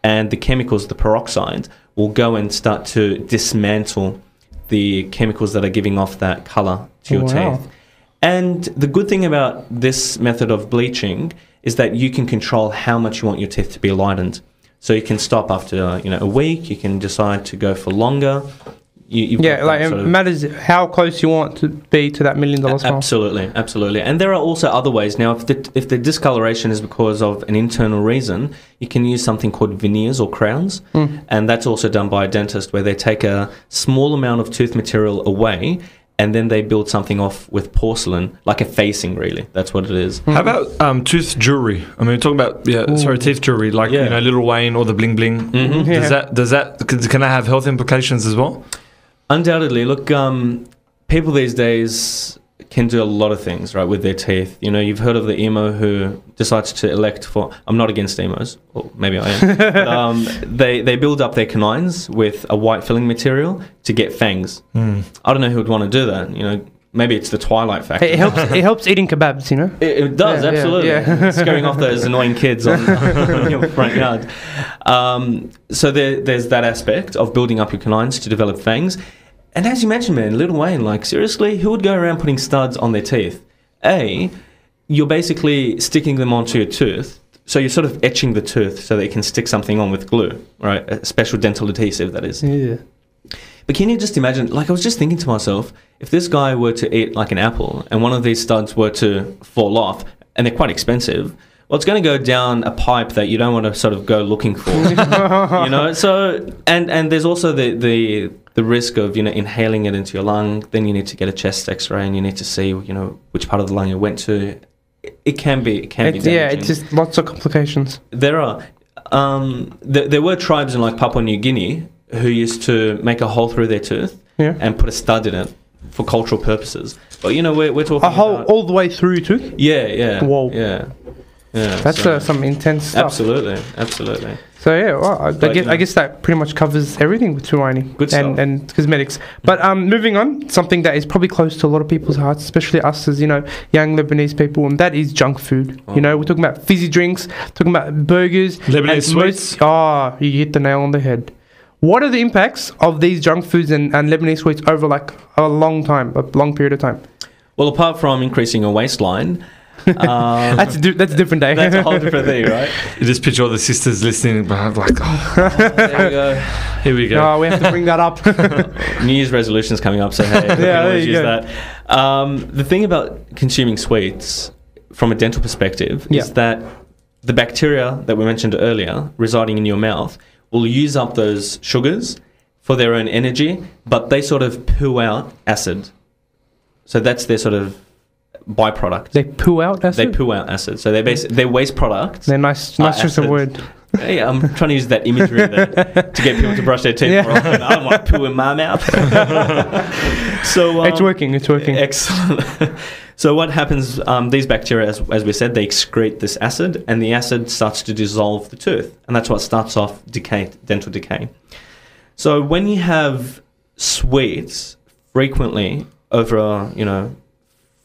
and the chemicals, the peroxide, will go and start to dismantle the chemicals that are giving off that color to your teeth. And the good thing about this method of bleaching is that you can control how much you want your teeth to be lightened. So you can stop after a week. You can decide to go for longer. It matters how close you want to be to that $1 million mark. Absolutely. And there are also other ways. Now, if the discoloration is because of an internal reason, you can use something called veneers or crowns, and that's also done by a dentist, where they take a small amount of tooth material away, and then they build something off with porcelain, like a facing, really. That's what it is. How about tooth jewelry? I mean, we're talking about teeth jewelry, like Little Wayne or the bling bling. Can that have health implications as well? Undoubtedly. Look, people these days can do a lot of things, right, with their teeth. You've heard of the emo who decides to elect for... I'm not against emos, or maybe I am. But, they build up their canines with a white filling material to get fangs. I don't know who would want to do that. Maybe it's the Twilight factor. It helps eating kebabs, It does, absolutely. Yeah. Scaring off those annoying kids on your front yard. So there's that aspect of building up your canines to develop fangs. And as you mentioned, man, Little Wayne, seriously, who would go around putting studs on their teeth? You're basically sticking them onto your tooth. So you're sort of etching the tooth so that you can stick something on with glue, right? A special dental adhesive, that is. Yeah. But can you just imagine, I was just thinking to myself, if this guy were to eat an apple and one of these studs were to fall off, and they're quite expensive, well, it's going to go down a pipe that you don't want to sort of go looking for. So, and there's also the risk of, inhaling it into your lung. Then you need to get a chest x-ray, and you need to see, which part of the lung it went to. It can be damaging. Yeah, it's just lots of complications. There are. There were tribes in Papua New Guinea who used to make a hole through their tooth and put a stud in it for cultural purposes. But we're talking a hole all the way through your tooth. Yeah. Whoa. Yeah. That's some intense stuff. Absolutely. So I guess that pretty much covers everything with tooth whitening and cosmetics. But moving on, something that is probably close to a lot of people's hearts, especially us as young Lebanese people, and that is junk food. We're talking about fizzy drinks, talking about burgers, Lebanese sweets. You hit the nail on the head. What are the impacts of these junk foods and Lebanese sweets over a long period of time? Well, apart from increasing your waistline, that's a different day. That's a whole different thing, right? You just picture all the sisters listening, there we go. Here we go. No, we have to bring that up. New Year's resolutions coming up, so hey, we can always use that. The thing about consuming sweets from a dental perspective is that the bacteria that we mentioned earlier residing in your mouth will use up those sugars for their own energy, but they sort of poo out acid. So that's their sort of byproduct. They poo out acid? They poo out acid. So they're waste products. They're nice choice of word. Hey, I'm trying to use that imagery there to get people to brush their teeth more often. I don't want poo in my mouth. So it's working. Excellent. So what happens, these bacteria, as we said, they excrete this acid, and the acid starts to dissolve the tooth. And that's what starts off dental decay. So when you have sweets frequently over,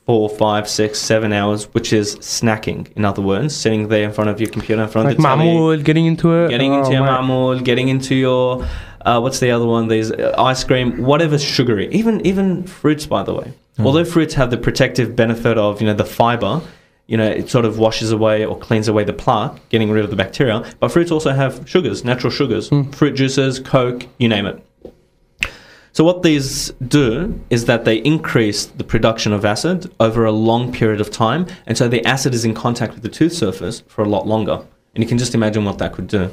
4, 5, 6, 7 hours, which is snacking, in other words, sitting there in front of your computer, in front of the telly. Ma'amul, getting into it. Getting into your ma'amul, getting into your, what's the other one? There's ice cream, whatever's sugary. Even fruits, by the way. Although fruits have the protective benefit of, the fiber, it sort of washes away or cleans away the plaque, getting rid of the bacteria. But fruits also have sugars, natural sugars, fruit juices, Coke, you name it. So what these do is that they increase the production of acid over a long period of time, and so the acid is in contact with the tooth surface for a lot longer. And you can just imagine what that could do.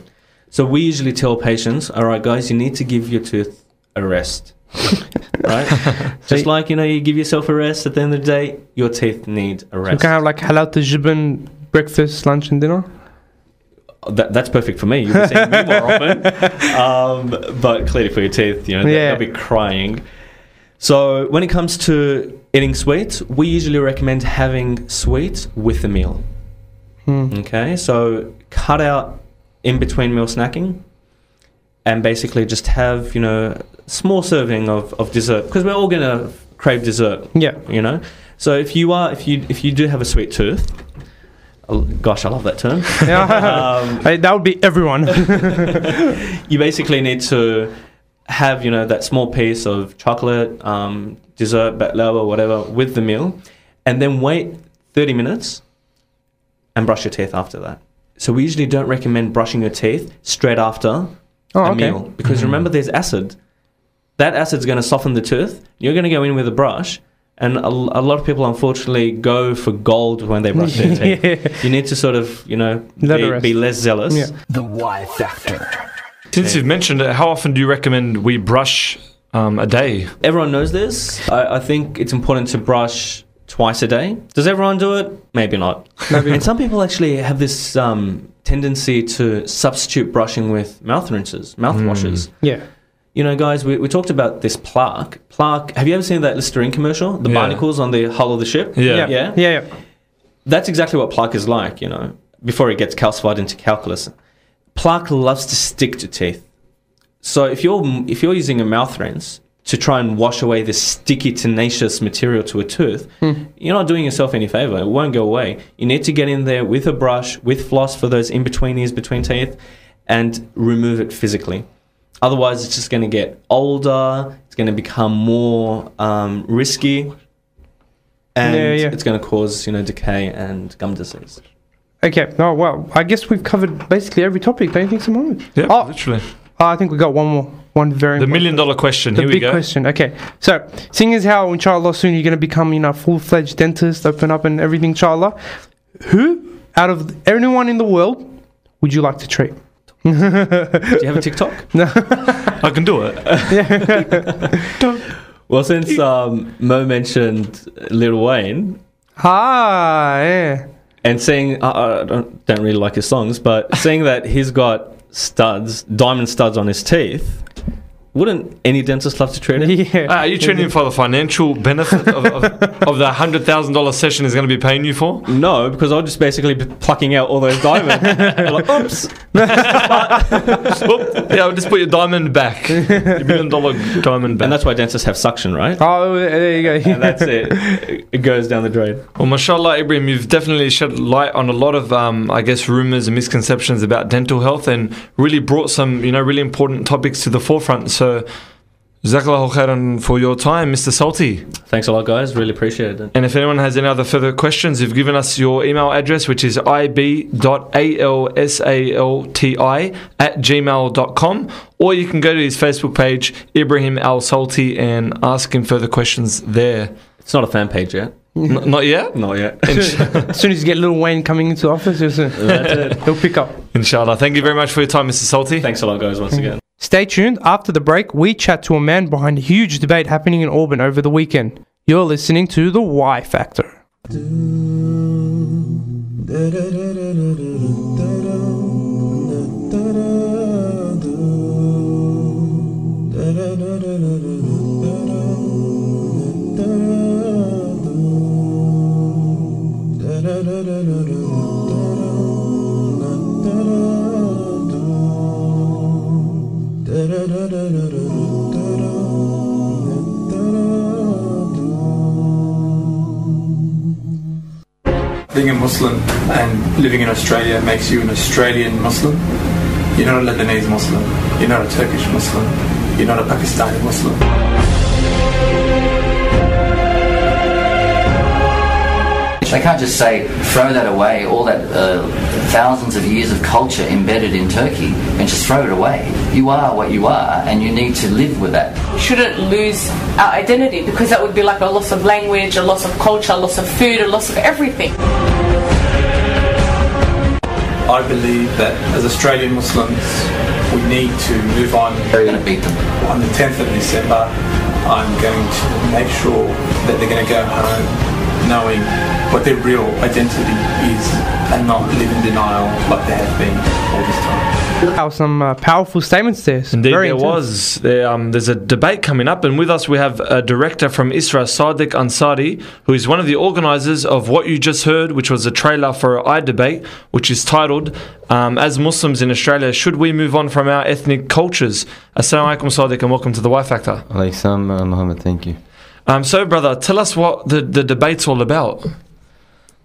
So we usually tell patients, all right, guys, you need to give your tooth a rest. Right? Just like, you give yourself a rest at the end of the day, your teeth need a rest. You can have like halal tajibin breakfast, lunch and dinner? That's perfect for me. You'll be seeing me more often. But clearly for your teeth, they'll be crying. So when it comes to eating sweets, we usually recommend having sweets with the meal. Okay, so cut out in between meal snacking and basically just have, small serving of dessert, because we're all going to crave dessert. Yeah. So if you do have a sweet tooth, gosh, I love that term. That would be everyone. You basically need to have, that small piece of chocolate, dessert, baklava, whatever, with the meal, and then wait 30 minutes and brush your teeth after that. So we usually don't recommend brushing your teeth straight after a meal, because remember, there's acid. That acid's going to soften the tooth. You're going to go in with a brush. And a lot of people, unfortunately, go for gold when they brush their teeth. You need to sort of, be less zealous. Yeah. The Y Factor. Since you've mentioned it, how often do you recommend we brush a day? Everyone knows this. I think it's important to brush twice a day. Does everyone do it? Maybe not. And some people actually have this tendency to substitute brushing with mouth rinses, mouthwashes. Yeah. Guys, we talked about this plaque. Have you ever seen that Listerine commercial? The barnacles on the hull of the ship? Yeah. That's exactly what plaque is like, before it gets calcified into calculus. Plaque loves to stick to teeth. So if you're using a mouth rinse to try and wash away this sticky, tenacious material to a tooth, you're not doing yourself any favor. It won't go away. You need to get in there with a brush, with floss for those in-betweenies between teeth, and remove it physically. Otherwise, it's just going to get older, it's going to become more risky, and it's going to cause, decay and gum disease. Okay, well, I guess we've covered basically every topic, don't you think, Simon? Yeah, literally. I think we got one more. The $1 million question. Here we go. The big question. Okay. So, seeing as how, inshallah, soon you're going to become, full-fledged dentist, open up and everything, inshallah, who, out of anyone in the world, would you like to treat? Do you have a TikTok? No. I can do it. Well, since Mo mentioned Lil Wayne. Yeah. And saying, I don't really like his songs, but saying that he's got diamond studs on his teeth, wouldn't any dentist love to treat him? Yeah. Are you treating him for the financial benefit of the $100,000 session is going to be paying you for? No, because I'll just basically be plucking out all those diamonds. Like, oops. I'll just put your diamond back. Your $1 million diamond back. And that's why dentists have suction, right? Oh, there you go. And that's it. It goes down the drain. Well, mashallah, Ibrahim, you've definitely shed light on a lot of, rumours and misconceptions about dental health, and really brought some, really important topics to the forefront. So, Jazakallahu khairan for your time, Mr. Salti. Thanks a lot, guys. Really appreciate it. And if anyone has any other further questions, you've given us your email address, which is ib.alsalti@gmail.com, or you can go to his Facebook page, Ibrahim Al-Salti, and ask him further questions there. It's not a fan page yet. Not yet? Not yet. As soon as you get Lil Wayne coming into office, he'll pick up. Inshallah. Thank you very much for your time, Mr. Salti. Thanks a lot, guys, once again. Stay tuned. After the break, we chat to a man behind a huge debate happening in Auburn over the weekend. You're listening to The Y Factor. Being a Muslim and living in Australia makes you an Australian Muslim. You're not a Lebanese Muslim. You're not a Turkish Muslim. You're not a Pakistani Muslim. They can't just say, throw that away, all that thousands of years of culture embedded in Turkey, and just throw it away. You are what you are, and you need to live with that. We shouldn't lose our identity, because that would be like a loss of language, a loss of culture, a loss of food, a loss of everything. I believe that as Australian Muslims, we need to move on. They're going to beat them. On the 10th of December, I'm going to make sure that they're going to go home knowing what their real identity is and not live in denial like they have been all this time. Wow, some powerful statements there. Indeed, Very there intense. was. There's a debate coming up, and with us we have a director from ISRA, Sadiq Ansari, who is one of the organisers of what you just heard, which was a trailer for iDebate, which is titled, As Muslims in Australia, Should We Move On From Our Ethnic Cultures? Assalamu alaikum, Sadiq, and welcome to the Y Factor. Alaikum, Muhammad, thank you. So, brother, tell us what the debate's all about.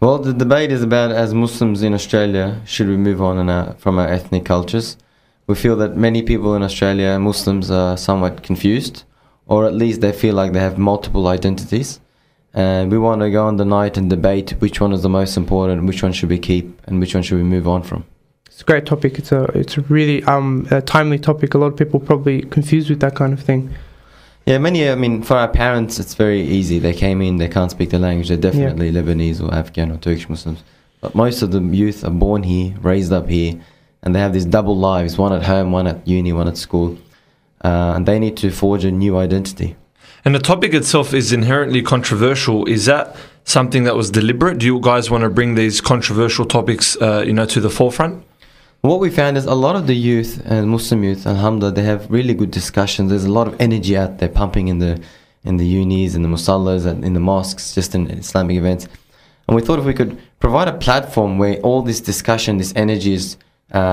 Well, the debate is about, as Muslims in Australia, should we move on from our ethnic cultures? We feel that many people in Australia, Muslims, are somewhat confused, or at least they feel like they have multiple identities. And we want to go on the night and debate which one is the most important, which one should we keep, and which one should we move on from. It's a great topic. It's a really a timely topic. A lot of people probably confused with that kind of thing. Yeah, for our parents, it's very easy. They came in, they can't speak the language. They're definitely Lebanese or Afghan or Turkish Muslims. But most of the youth are born here, raised up here, and they have these double lives, one at home, one at uni, one at school. And they need to forge a new identity. And the topic itself is inherently controversial. Is that something that was deliberate? Do you guys want to bring these controversial topics, to the forefront? What we found is a lot of the youth and Muslim youth, alhamdulillah, they have really good discussions. There's a lot of energy out there pumping in the unis, in the musallas, and in the mosques, just in Islamic events. And we thought if we could provide a platform where all this discussion, this energy is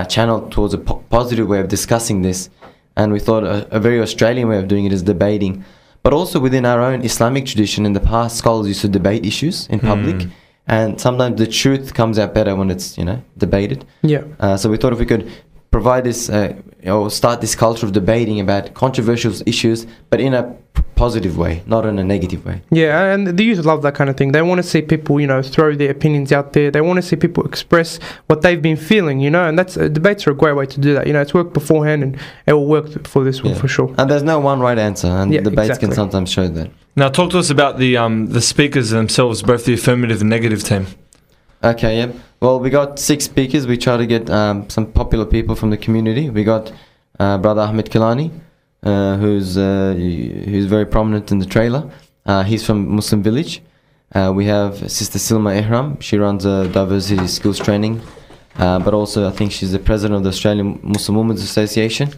channeled towards a positive way of discussing this. And we thought a very Australian way of doing it is debating. But also within our own Islamic tradition, in the past, scholars used to debate issues in public. And sometimes the truth comes out better when it's, debated. Yeah. So we thought if we could provide this, or start this culture of debating about controversial issues, but in a positive way, not in a negative way. Yeah, and the youth love that kind of thing. They want to see people, throw their opinions out there. They want to see people express what they've been feeling, and debates are a great way to do that. It's worked beforehand, and it will work for this one for sure. And there's no one right answer, and debates can sometimes show that. Now, talk to us about the speakers themselves, both the affirmative and negative team. Okay, yeah. Well, we got 6 speakers. We try to get some popular people from the community. We got Brother Ahmed Kilani, who's very prominent in the trailer. He's from Muslim Village. We have Sister Silma Ihram. She runs a diversity skills training, but also I think she's the president of the Australian Muslim Women's Association.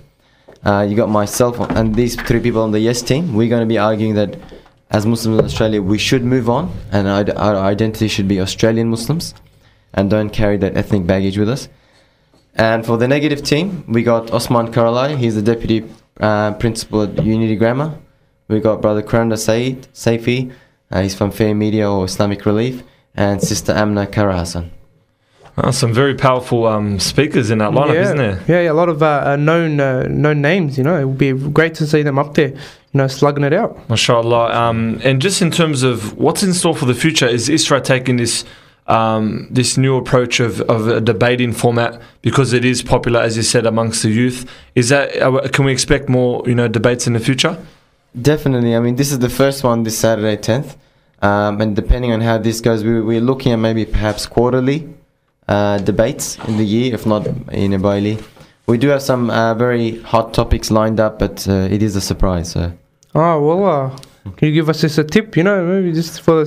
You got myself and these 3 people on the Yes team. We're going to be arguing that as Muslims in Australia, we should move on, and our identity should be Australian Muslims, and don't carry that ethnic baggage with us. And for the negative team, we got Osman Karalai. He's the deputy principal at Unity Grammar. We got Brother Kuranda Saifi. He's from Fair Media or Islamic Relief, and Sister Amna Karahasan. Some very powerful speakers in that lineup, isn't there? Yeah, a lot of known names. It would be great to see them up there, slugging it out. MashaAllah. And just in terms of what's in store for the future, is ISRA taking this new approach of a debating format because it is popular, as you said, amongst the youth? Is that can we expect more debates in the future? Definitely. This is the first one this Saturday 10th, and depending on how this goes, we're looking at maybe perhaps quarterly debates in the year, if not in a Bailey. We do have some very hot topics lined up, but it is a surprise. So. Oh, well, can you give us just a tip, maybe just for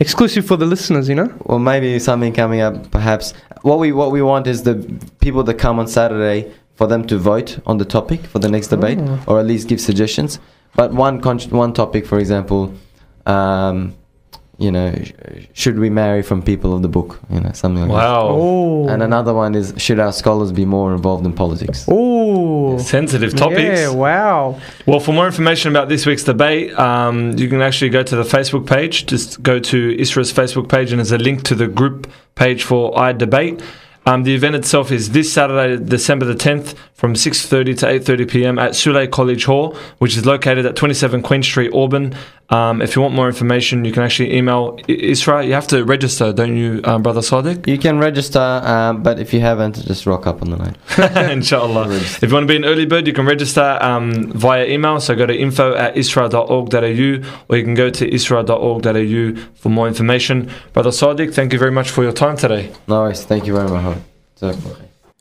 exclusive for the listeners, Well, maybe something coming up, perhaps. What we want is the people that come on Saturday for them to vote on the topic for the next debate, or at least give suggestions. But one topic, for example, should we marry from people of the book? Something like that. Wow. Oh. And another one is, should our scholars be more involved in politics? Oh. Sensitive topics. Yeah, wow. Well, for more information about this week's debate, you can actually go to the Facebook page. Just go to ISRA's Facebook page and there's a link to the group page for iDebate. The event itself is this Saturday, December the 10th, from 6:30 to 8:30 p.m. at Soleil College Hall, which is located at 27 Queen Street, Auburn. If you want more information, you can actually email ISRA. You have to register, don't you, Brother Sadiq? You can register, but if you haven't, just rock up on the night. Inshallah. If you want to be an early bird, you can register via email. So go to info@isra.org.au, or you can go to isra.org.au for more information. Brother Sadiq, thank you very much for your time today. No worries. Thank you very much.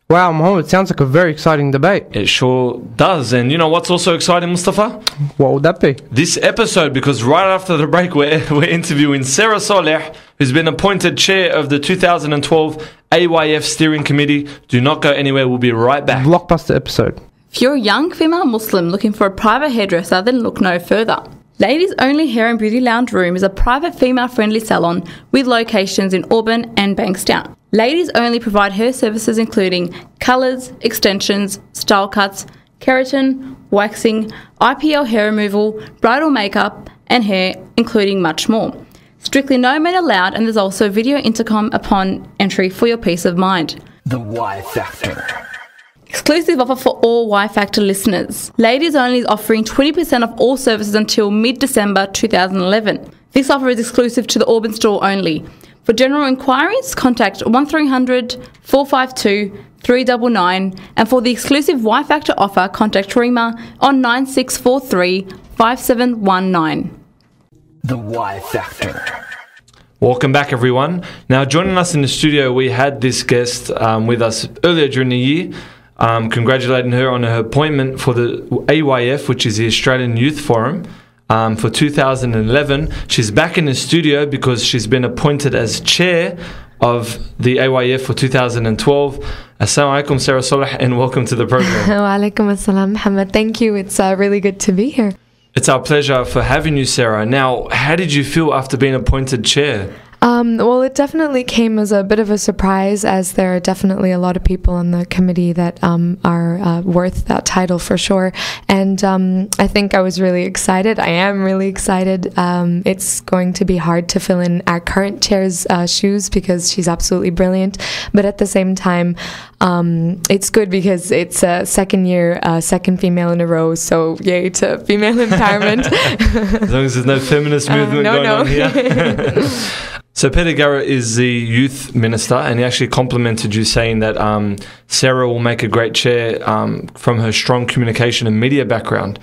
Wow, Mohammed, sounds like a very exciting debate. It sure does. And you know what's also exciting, Mustafa? What would that be? This episode, because right after the break, we're interviewing Sara Saleh, who's been appointed chair of the 2012 AYF Steering Committee. Do not go anywhere. We'll be right back. Blockbuster episode. If you're a young female Muslim looking for a private hairdresser, then look no further. Ladies Only Hair and Beauty Lounge Room is a private female-friendly salon with locations in Auburn and Bankstown. Ladies Only provide hair services including colours, extensions, style cuts, keratin, waxing, IPL hair removal, bridal makeup and hair, including much more. Strictly no men allowed, and there's also video intercom upon entry for your peace of mind. The Y Factor. Exclusive offer for all Y Factor listeners. Ladies Only is offering 20% off all services until mid-December 2011. This offer is exclusive to the Auburn store only. For general inquiries, contact 1300 452 399, and for the exclusive Y Factor offer, contact Rima on 9643 5719. The Y Factor. Welcome back, everyone. Now, joining us in the studio, we had this guest with us earlier during the year. Congratulating her on her appointment for the AYF, which is the Australian Youth Forum, for 2011. She's back in the studio because she's been appointed as chair of the AYF for 2012. Assalamu alaikum, Sara Saleh, and welcome to the program. Wa alaikum assalam, Muhammad. Thank you. It's really good to be here. It's our pleasure for having you, Sarah. Now, how did you feel after being appointed chair? Well, it definitely came as a bit of a surprise, as there are definitely a lot of people on the committee that are worth that title for sure. And I think I was really excited. I am really excited. It's going to be hard to fill in our current chair's shoes because she's absolutely brilliant. But at the same time, it's good because it's a second year, second female in a row. So yay to female empowerment. As long as there's no feminist movement going on here. So Peter Garrett is the youth minister, and he actually complimented you, saying that Sarah will make a great chair from her strong communication and media background.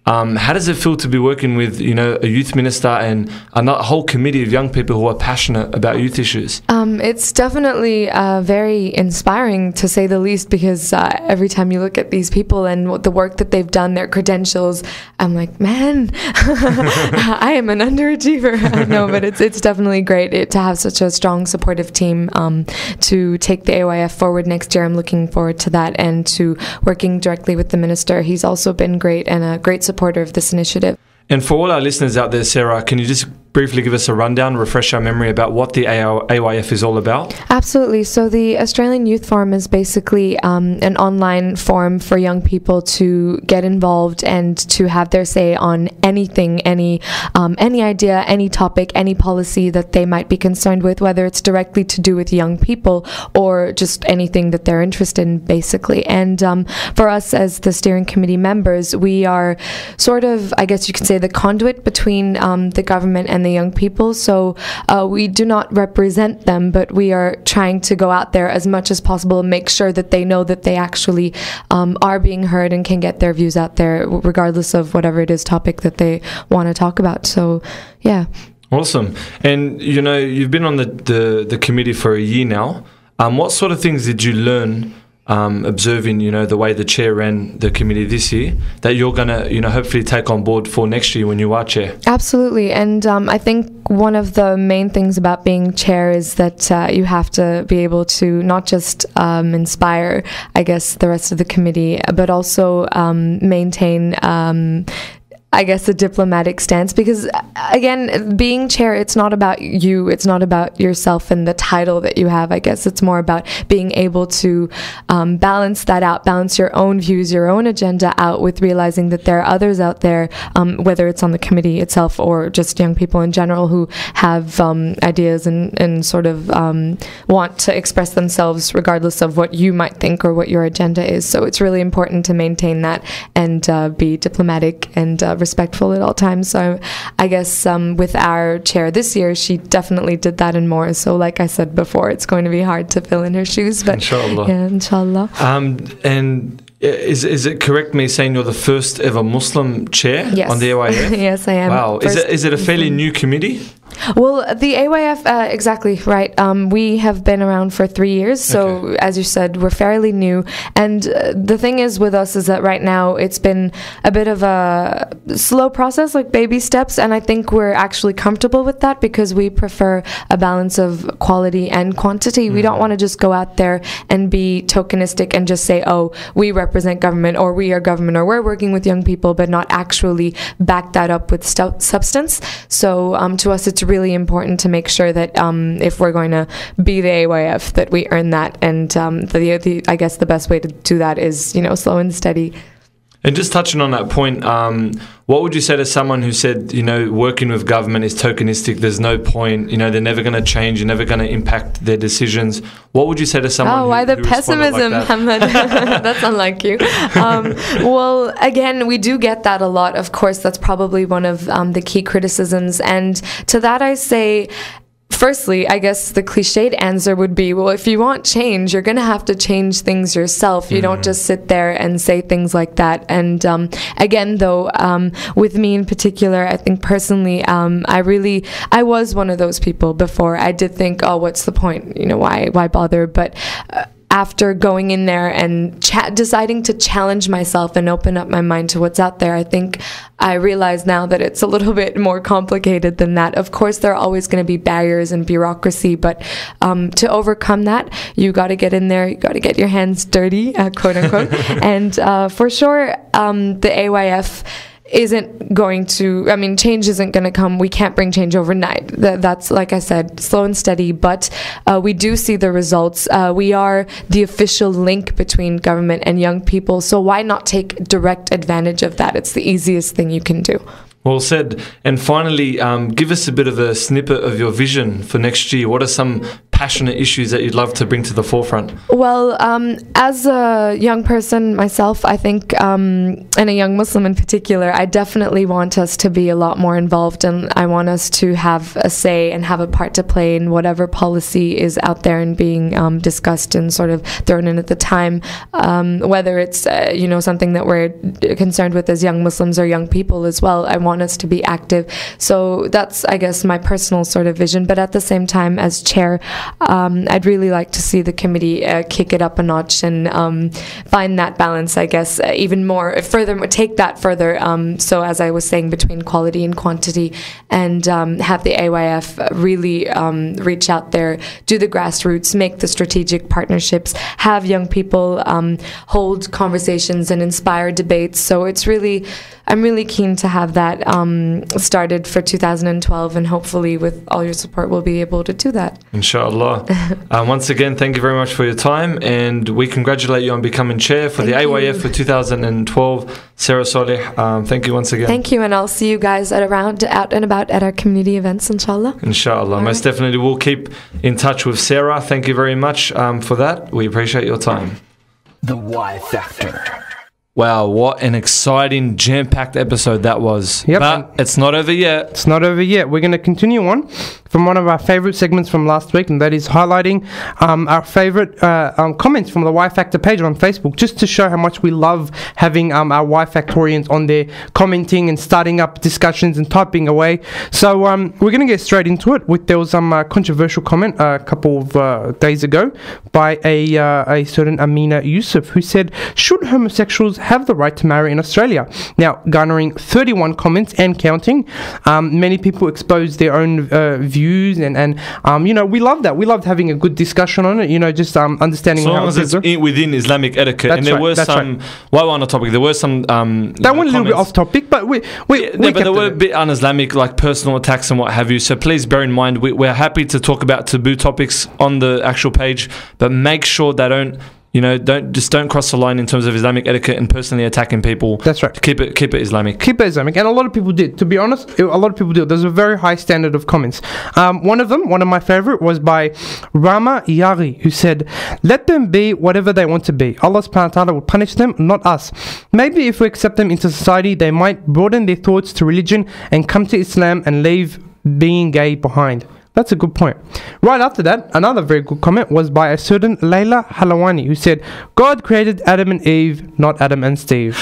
How does it feel to be working with, a youth minister and a whole committee of young people who are passionate about youth issues? It's definitely very inspiring, to say the least, because every time you look at these people and the work that they've done, their credentials, I'm like, man, I am an underachiever. No, but it's definitely great to have such a strong, supportive team to take the AYF forward next year. I'm looking forward to that, and to working directly with the minister. He's also been great and a great supporter of this initiative. And for all our listeners out there, Sarah, can you just briefly give us a rundown, refresh our memory about what the AYF is all about? Absolutely. So the Australian Youth Forum is basically an online forum for young people to get involved and to have their say on anything, any idea, any topic, any policy that they might be concerned with, whether it's directly to do with young people or just anything that they're interested in, basically. And for us as the steering committee members, we are sort of, I guess you could say, the conduit between the government and the young people. So we do not represent them, but we are trying to go out there as much as possible and make sure that they know that they actually are being heard and can get their views out there, regardless of whatever it is topic that they want to talk about. So yeah. Awesome. And you've been on the committee for a year now. What sort of things did you learn observing, the way the chair ran the committee this year, that you're going to, hopefully take on board for next year when you are chair? Absolutely. And I think one of the main things about being chair is that you have to be able to not just inspire, I guess, the rest of the committee, but also maintain I guess, a diplomatic stance, because again, being chair, it's not about you, it's not about yourself and the title that you have. I guess it's more about being able to balance that out, balance your own views, your own agenda out with realizing that there are others out there, whether it's on the committee itself or just young people in general who have ideas and sort of want to express themselves regardless of what you might think or what your agenda is. So it's really important to maintain that and be diplomatic and respectful at all times. So I guess with our chair this year, she definitely did that and more. So like I said before, it's going to be hard to fill in her shoes. But Inshallah. Yeah, inshallah. And is it correct me saying you're the first ever Muslim chair on the AYF? Yes, I am. Wow. Is it a fairly new committee? Well, the AYF, exactly right. We have been around for 3 years, so as you said, we're fairly new. And the thing is with us is that right now it's been a bit of a slow process, like baby steps, and I think we're actually comfortable with that because we prefer a balance of quality and quantity. We don't want to just go out there and be tokenistic and just say, oh, we represent government, or we are government, or we're working with young people, but not actually back that up with substance. So to us, it's really important to make sure that if we're going to be the AYF, that we earn that. And I guess the best way to do that is, slow and steady. And just touching on that point, what would you say to someone who said, working with government is tokenistic, there's no point, they're never going to change, you're never going to impact their decisions? What would you say to someone why the who pessimism, like that? Muhammad? That's unlike you. Well, again, we do get that a lot. Of course, that's probably one of the key criticisms. And to that I say, firstly, I guess the cliched answer would be, well, if you want change, you're going to have to change things yourself. You don't just sit there and say things like that. And again, though, with me in particular, I think personally, I was one of those people before. I did think, oh, what's the point? Why bother? But after going in there and deciding to challenge myself and open up my mind to what's out there, I think I realize now that it's a little bit more complicated than that. Of course, there are always going to be barriers and bureaucracy, but to overcome that, you got to get in there, you got to get your hands dirty, quote unquote. And for sure, the AYF isn't going to, change isn't going to come. We can't bring change overnight. That's, like I said, slow and steady, but we do see the results. We are the official link between government and young people, so why not take direct advantage of that? It's the easiest thing you can do. Well said. And finally, give us a bit of a snippet of your vision for next year. What are some passionate issues that you'd love to bring to the forefront? Well, as a young person myself, I think, and a young Muslim in particular, I definitely want us to be a lot more involved, and I want us to have a say and have a part to play in whatever policy is out there and being discussed and sort of thrown in at the time, whether it's something that we're concerned with as young Muslims or young people as well. I want us to be active. So that's, I guess, my personal sort of vision. But at the same time, as chair, I'd really like to see the committee kick it up a notch and find that balance, I guess, even more, take that further. So as I was saying, between quality and quantity, and have the AYF really reach out there, do the grassroots, make the strategic partnerships, have young people hold conversations and inspire debates. So I'm really keen to have that started for 2012, and hopefully with all your support we'll be able to do that. Inshallah. Once again, thank you very much for your time, and we congratulate you on becoming chair for the AYF for 2012. Sara Saleh, thank you once again. Thank you, and I'll see you guys out and about at our community events, inshallah. Inshallah. Most definitely. We'll keep in touch with Sarah. Thank you very much for that. We appreciate your time. The Y Factor. Wow, what an exciting, jam-packed episode that was. Yep. But it's not over yet. It's not over yet. We're going to continue on from one of our favourite segments from last week, and that is highlighting our favourite comments from the Y Factor page on Facebook, just to show how much we love having our Y Factorians on there commenting and starting up discussions and typing away. So we're going to get straight into it. There was some controversial comment a couple of days ago by a certain Amina Yusuf, who said, should homosexuals have the right to marry in Australia. Now, garnering 31 comments and counting. Many people expose their own views, and you know, we love that. We loved having a good discussion on it, you know, just understanding so how long as it's within Islamic etiquette. That's and there right, were that's some, while we're on the topic, there were some that went a little bit off topic, but we but there were a bit un-Islamic, like personal attacks and what have you. So please bear in mind, we're happy to talk about taboo topics on the actual page, but make sure they don't cross the line in terms of Islamic etiquette and personally attacking people. That's right. Keep it Islamic. Keep it Islamic, and a lot of people did. To be honest, a lot of people did. There's a very high standard of comments. One of my favorite was by Rama Yari, who said, "Let them be whatever they want to be. Allah subhanahu wa ta'ala will punish them, not us. Maybe if we accept them into society, they might broaden their thoughts to religion and come to Islam and leave being gay behind." That's a good point. Right after that, another very good comment was by a certain Layla Halawani, who said, "God created Adam and Eve, not Adam and Steve."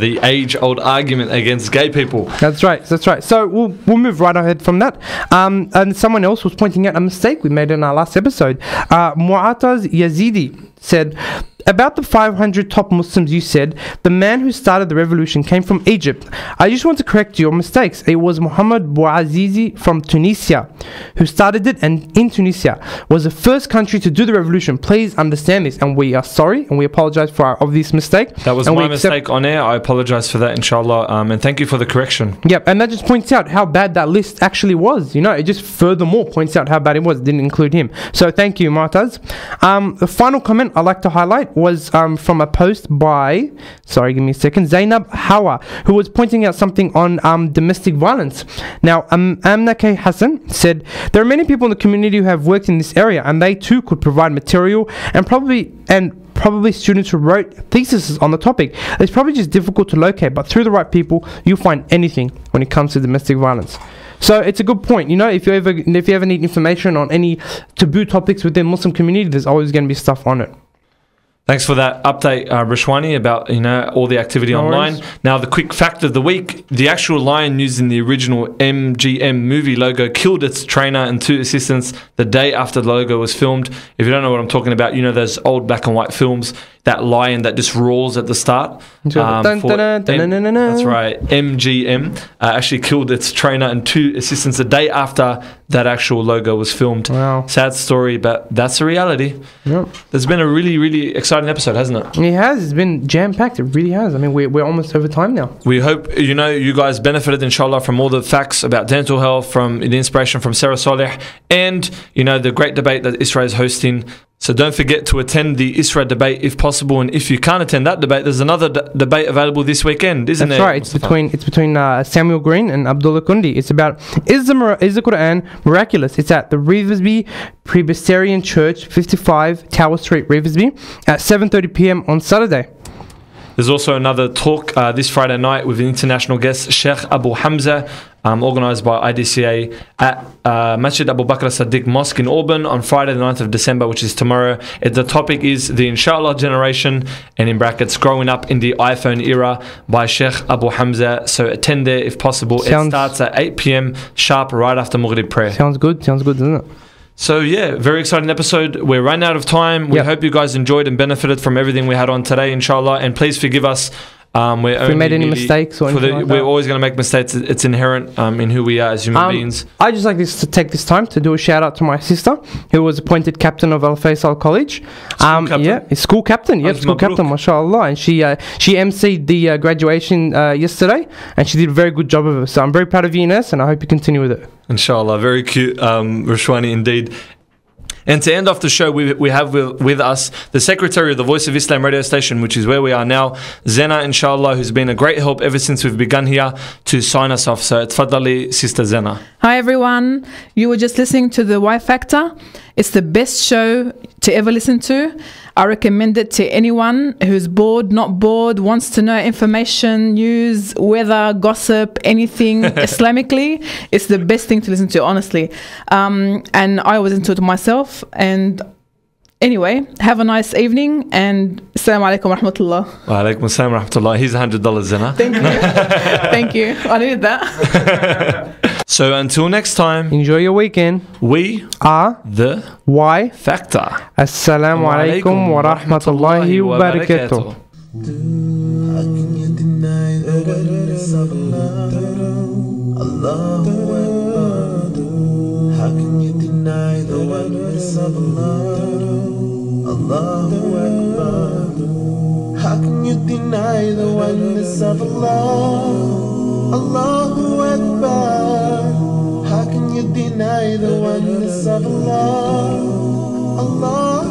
The age-old argument against gay people. That's right. So we'll move right ahead from that. And someone else was pointing out a mistake we made in our last episode. Mu'ataz Yazidi said, "About the 500 top Muslims, you said the man who started the revolution came from Egypt. I just want to correct your mistakes. It was Muhammad Bouazizi from Tunisia who started it, and in Tunisia was the first country to do the revolution. Please understand this, and we are sorry and we apologize for our obvious mistake." That was my mistake on air. I apologize for that, inshallah, and thank you for the correction. Yep, and that just points out how bad that list actually was. You know, it just furthermore points out how bad it was. It didn't include him. So thank you, Martaz. The final comment I'd like to highlight was from a post by, Zainab Hawa, who was pointing out something on domestic violence. Now, Amna K. Hassan said, "There are many people in the community who have worked in this area, and they too could provide material and probably students who wrote theses on the topic. It's probably just difficult to locate, but through the right people, you'll find anything when it comes to domestic violence." So it's a good point. You know, if you ever need information on any taboo topics within Muslim community, there's always going to be stuff on it. Thanks for that update, Rishwani, about all the activity online. Now, the quick fact of the week: the actual lion used in the original MGM movie logo killed its trainer and 2 assistants the day after the logo was filmed. If you don't know what I'm talking about, you know those old black and white films, that lion that just roars at the start. That's right. MGM actually killed its trainer and 2 assistants the day after that actual logo was filmed. Wow. Sad story, but that's the reality. Yep. There's been a really, really exciting episode, hasn't it? It has. It's been jam-packed. It really has. I mean, we're almost over time now. We hope, you guys benefited, inshallah, from all the facts about dental health, from the inspiration from Sara Saleh, and, the great debate that ISRA is hosting. So don't forget to attend the ISRA debate if possible, and if you can't attend that debate, there's another debate available this weekend, isn't That's there? That's right. It's between Samuel Green and Abdullah Kundi. It's about is the Quran miraculous? It's at the Rivesby Presbyterian Church, 55 Tower Street, Rivesby, at 7:30 p.m. on Saturday. There's also another talk this Friday night with an international guest, Sheikh Abu Hamza, organised by IDCA at Masjid Abu Bakr Siddiq Mosque in Auburn on Friday the 9th of December, which is tomorrow. The topic is the Inshallah generation, and in brackets, growing up in the iPhone era, by Sheikh Abu Hamza. So attend there if possible. It starts at 8 p.m. sharp, right after Maghrib prayer. Sounds good, doesn't it? So yeah, very exciting episode. We're running out of time. We hope you guys enjoyed and benefited from everything we had on today, inshallah. And please forgive us. If we made any mistakes or anything like that. We're always going to make mistakes. It's inherent in who we are as human beings. I just like to take this time to do a shout out to my sister, who was appointed captain of Al Faisal College. School captain. Yep, school captain, mashallah. And she emceed the graduation yesterday, and she did a very good job of it. So I'm very proud of you, Ines, and I hope you continue with it. Inshallah, very cute, Rishwani indeed. And to end off the show, we have with us the secretary of the Voice of Islam radio station, which is where we are now, Zena, inshallah, who's been a great help ever since we've begun here, to sign us off. So, tfaddali, Sister Zena. Hi, everyone. You were just listening to the Y Factor. It's the best show to ever listen to. I recommend it to anyone who's bored, not bored, wants to know information, news, weather, gossip, anything Islamically. It's the best thing to listen to, honestly. And I was into it myself. And anyway, have a nice evening, and assalamu alaikum wa rahmatullah. Wa alaikum assalam wa rahmatullah. Here's $100, Zena. Thank you. Thank you. I needed that. So until next time, enjoy your weekend. We are the Y Factor. Assalamu alaikum wa rahmatullahi wa barakatuh. deny the oneness of Allah? Allahu Akbar. How can you deny the oneness of Allah? Allah